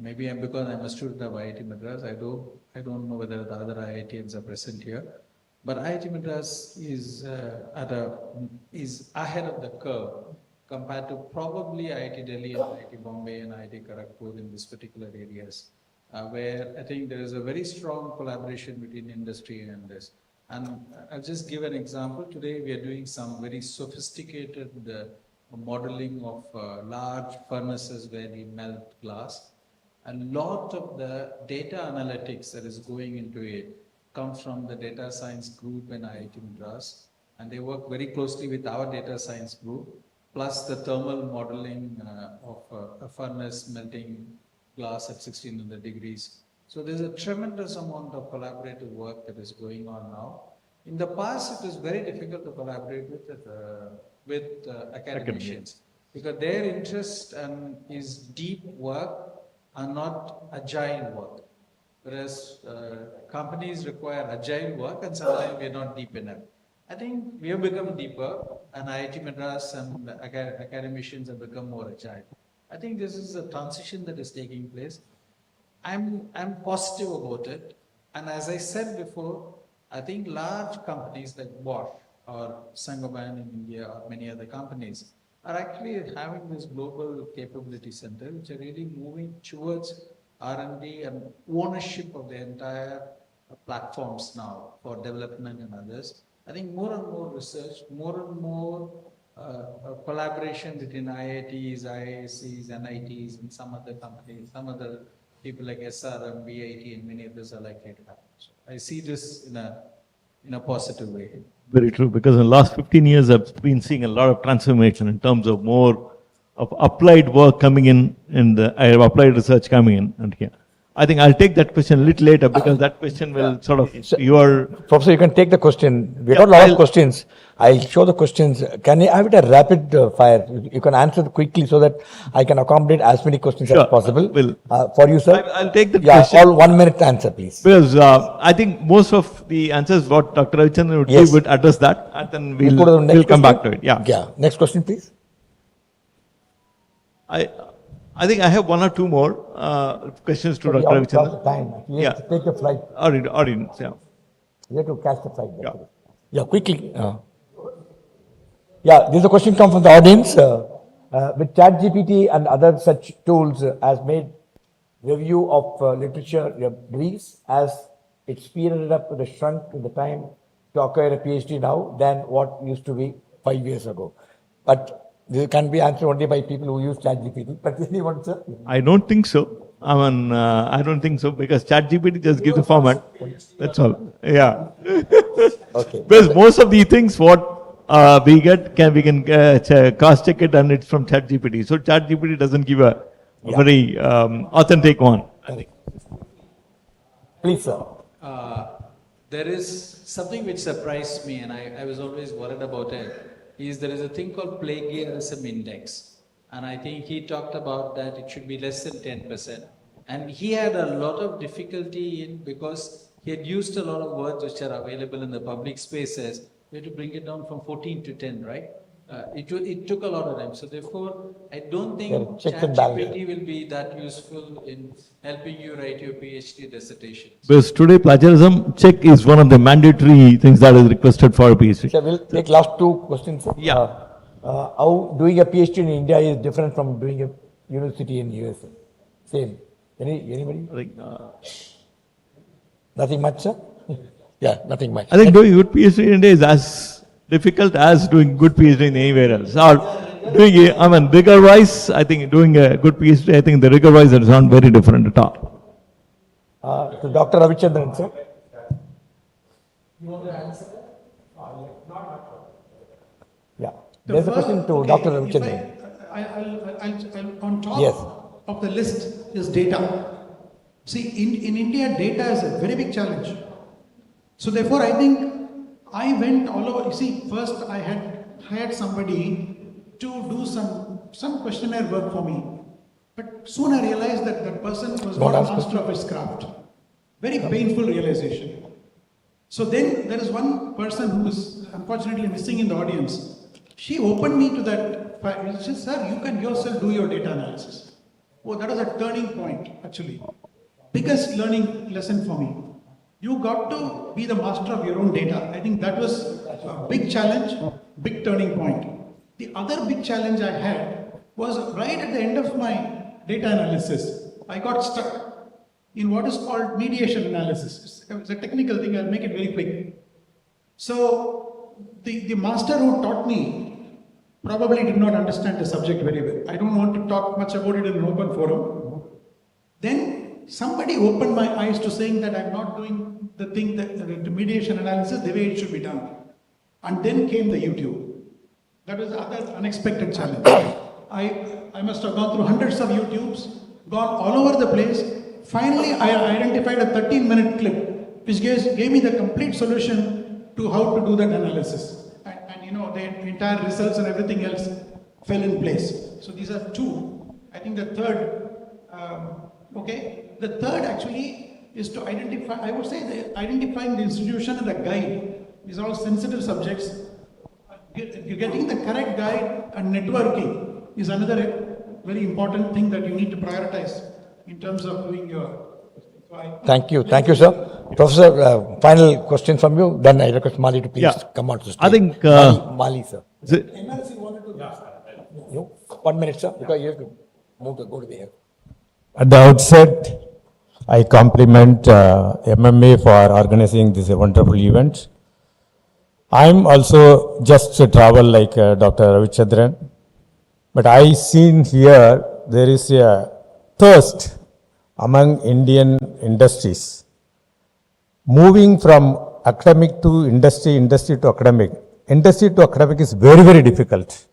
maybe because I'm a student of IIT Madras, I don't know whether the other IITians are present here, but IIT Madras is is ahead of the curve compared to probably IIT Delhi and IIT Bombay and IIT Kharagpur in these particular areas, where I think there is a very strong collaboration between industry and this. And I'll just give an example. Today we are doing some very sophisticated modeling of large furnaces where we melt glass. A lot of the data analytics that is going into it comes from the data science group in IIT Madras, and they work very closely with our data science group, plus the thermal modeling of a furnace melting glass at 1600 degrees. So there's a tremendous amount of collaborative work that is going on now. In the past, it was very difficult to collaborate with academicians because their interest is deep work and not agile work. Whereas companies require agile work, and sometimes we are not deep enough. I think we have become deeper, and IIT Madras and academicians have become more agile. I think this is a transition that is taking place. I'm positive about it, and as I said before, I think large companies like Bosch or Saint-Gobain in India or many other companies are actually having this global capability center, which are really moving towards R&D and ownership of the entire platforms now for development and others. I think more and more research, more and more collaboration between IITs, IIScs, NITs, and some other companies, some other people like SRM, BIT, and many others are likely to happen. So I see this in a positive way. Very true, because in the last 15 years, I've been seeing a lot of transformation in terms of more of applied work coming in, and applied research coming in. And here, I think I'll take that question a little later because that question will sort of, Professor, you can take the question. We got a lot of questions. I'll show the questions. Can you have it a rapid fire? You can answer quickly so that I can accommodate as many questions as possible. For you, sir. I'll take the question. All 1 minute answer, please. Because I think most of the answers what Dr. Ravichandran would give would address that, and then we'll come back to it. Yeah. Next question, please. I think I have one or two more questions to Dr. Ravichandran. Time. You have to take the flight. Audience, yeah. You have to catch the flight. Yeah, quickly. This is a question come from the audience. With ChatGPT and other such tools has made review of literature briefs as it speeded up the shrunk in the time to acquire a PhD now than what used to be 5 years ago. But this can be answered only by people who use ChatGPT. But anyone, sir? I don't think so. I don't think so because ChatGPT just gives the format. That's all. Yeah. Okay. Because most of the things what we can cost check it and it's from ChatGPT. So ChatGPT doesn't give a very authentic one, I think. Please, sir. There is something which surprised me, and I was always worried about it, is there is a thing called plagiarism index. And I think he talked about that it should be less than 10%. And he had a lot of difficulty in because he had used a lot of words which are available in the public spaces. We had to bring it down from 14 to 10, right? It took a lot of time. So therefore, I don't think ChatGPT will be that useful in helping you write your PhD dissertation. Because today plagiarism check is one of the mandatory things that is requested for a PhD. So we'll take last two questions. Yeah. How doing a PhD in India is different from doing a university in USA? Same. Anybody? I think, Nothing much, sir? Yeah, nothing much. I think doing good PhD in India is as difficult as doing good PhD in anywhere else. Or doing, rigor-wise, I think doing a good PhD, I think the rigor-wise is not very different at all. To Dr. Ravichandran, sir. Yeah. There's a question to Dr. Ravichandran. I'll on top Yes. of the list is data. See, in India, data is a very big challenge. So therefore, I think I went all over. You see, first I had hired somebody to do some questionnaire work for me. But soon I realized that that person was not a master of his craft. Very painful realization. So then there is one person who is unfortunately missing in the audience. She opened me to that file. She said, sir, you can yourself do your data analysis. Oh, that was a turning point, actually. Biggest learning lesson for me. You got to be the master of your own data. I think that was a big challenge, big turning point. The other big challenge I had was right at the end of my data analysis. I got stuck in what is called mediation analysis. It's a technical thing, I'll make it very quick. So the master who taught me probably did not understand the subject very well. I don't want to talk much about it in an open forum. Then somebody opened my eyes to saying that I'm not doing the thing, that the mediation analysis the way it should be done. And then came the YouTube. That was the other unexpected challenge. I must have gone through hundreds of YouTubes, gone all over the place. Finally, I identified a 13-minute clip, which gave me the complete solution to how to do that analysis. And you know, the entire results and everything else fell in place. So these are two. I think the third, the third actually is to identify, I would say identifying the institution and the guide. These are all sensitive subjects. Getting the correct guide and networking is another very important thing that you need to prioritize in terms of doing your... Thank you, sir. Professor, final question from you. Then I request Mali to please come on to the stage. I think... Mali, sir. MLC wanted to... You, 1 minute, sir, because you have to go to the air. At the outset, I compliment MMA for organizing this wonderful event. I'm also just to travel like Dr. Ravichandran, but I seen here there is a thirst among Indian industries. Moving from academic to industry, industry to academic. Industry to academic is very, very difficult.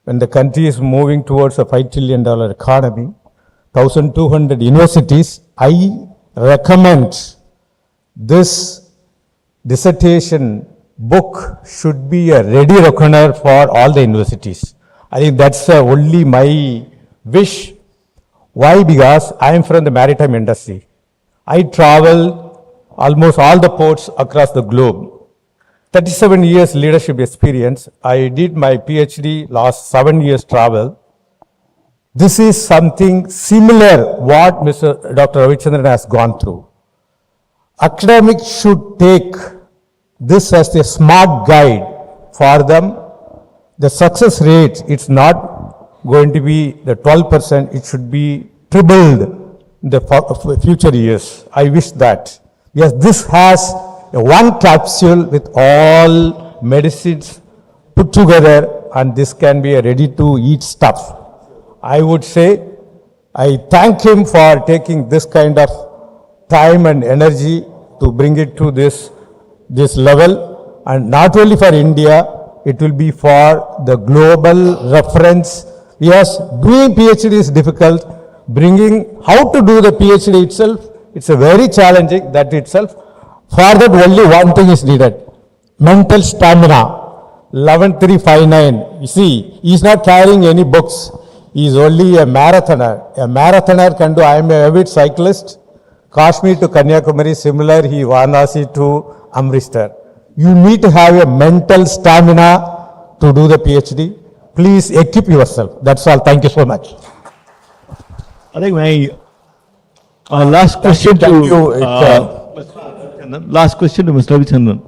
When the country is moving towards a $5 trillion economy, 1,200 universities, I recommend this dissertation book should be a ready reckoner for all the universities. I think that's only my wish. Why? Because I am from the maritime industry. I travel almost all the ports across the globe. 37 years leadership experience. I did my PhD last 7 years travel. This is something similar what Mr. Dr. Ravichandran has gone through. Academics should take this as a smart guide for them. The success rate, it's not going to be the 12%, it should be tripled in the future years. I wish that. Yes, this has one capsule with all medicines put together, and this can be a ready to eat stuff. I would say, I thank him for taking this kind of time and energy to bring it to this level, and not only for India, it will be for the global reference. Yes, doing PhD is difficult. Bringing how to do the PhD itself, it's a very challenging that itself. For that only one thing is needed, mental stamina. 11359, you see, he is not carrying any books. He is only a marathoner. A marathoner can do, I am a avid cyclist. Kashmir to Kanyakumari, similar, he Varanasi to Amritsar. You need to have a mental stamina to do the PhD. Please equip yourself. That's all. Thank you so much. I think my last question to last question to Mr. Ravichandran.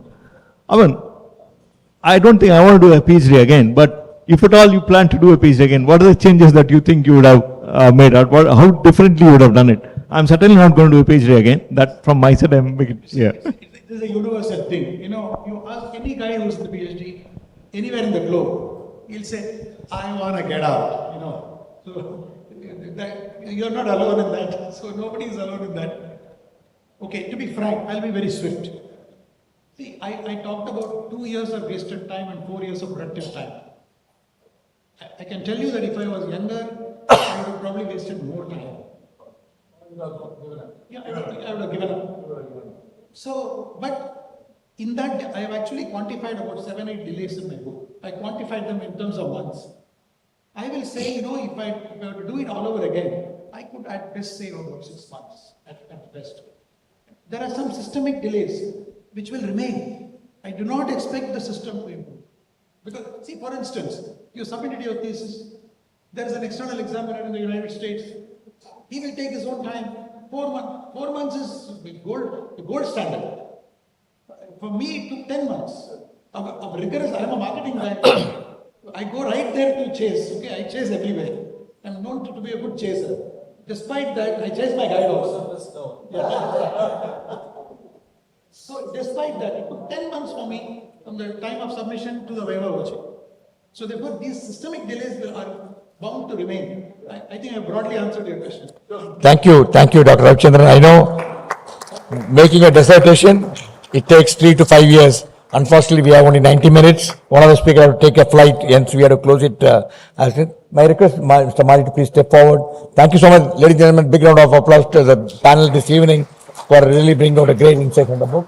I don't think I want to do a PhD again, but if at all you plan to do a PhD again, what are the changes that you think you would have made, or how differently you would have done it? I'm certainly not going to do a PhD again. That from my side, I'm making, yeah. This is a universal thing. You know, you ask any guy who's in the PhD, anywhere in the globe, he'll say, I want to get out, you know. So you're not alone in that. So nobody is alone in that. Okay, to be frank, I'll be very swift. See, I talked about 2 years of wasted time and 4 years of productive time. I can tell you that if I was younger, I would have probably wasted more time. Yeah, I would have given up. So, but in that, I have actually quantified about 7-8 delays in my book. I quantified them in terms of months. I will say, you know, if I were to do it all over again, I could at best say about 6 months, at best. There are some systemic delays which will remain. I do not expect the system to improve. Because, see, for instance, you submitted your thesis, there is an external examiner in the United States. He will take his own time. 4 months. 4 months is the gold standard. For me, it took 10 months of rigorous. I am a marketing guy. I go right there to chase. Okay, I chase everywhere. I'm known to be a good chaser. Despite that, I chase my guide also. Yeah. So, despite that, it took 10 months for me from the time of submission to the waiver virtue. So, therefore, these systemic delays are bound to remain. I think I broadly answered your question. Thank you, Dr. Ravichandran. I know making a dissertation, it takes 3 to 5 years. Unfortunately, we have only 90 minutes. One of the speakers have to take a flight, hence we have to close it. My request, Mr. Mali, to please step forward. Thank you so much, ladies and gentlemen. Big round of applause to the panel this evening for really bringing out a great insight on the book.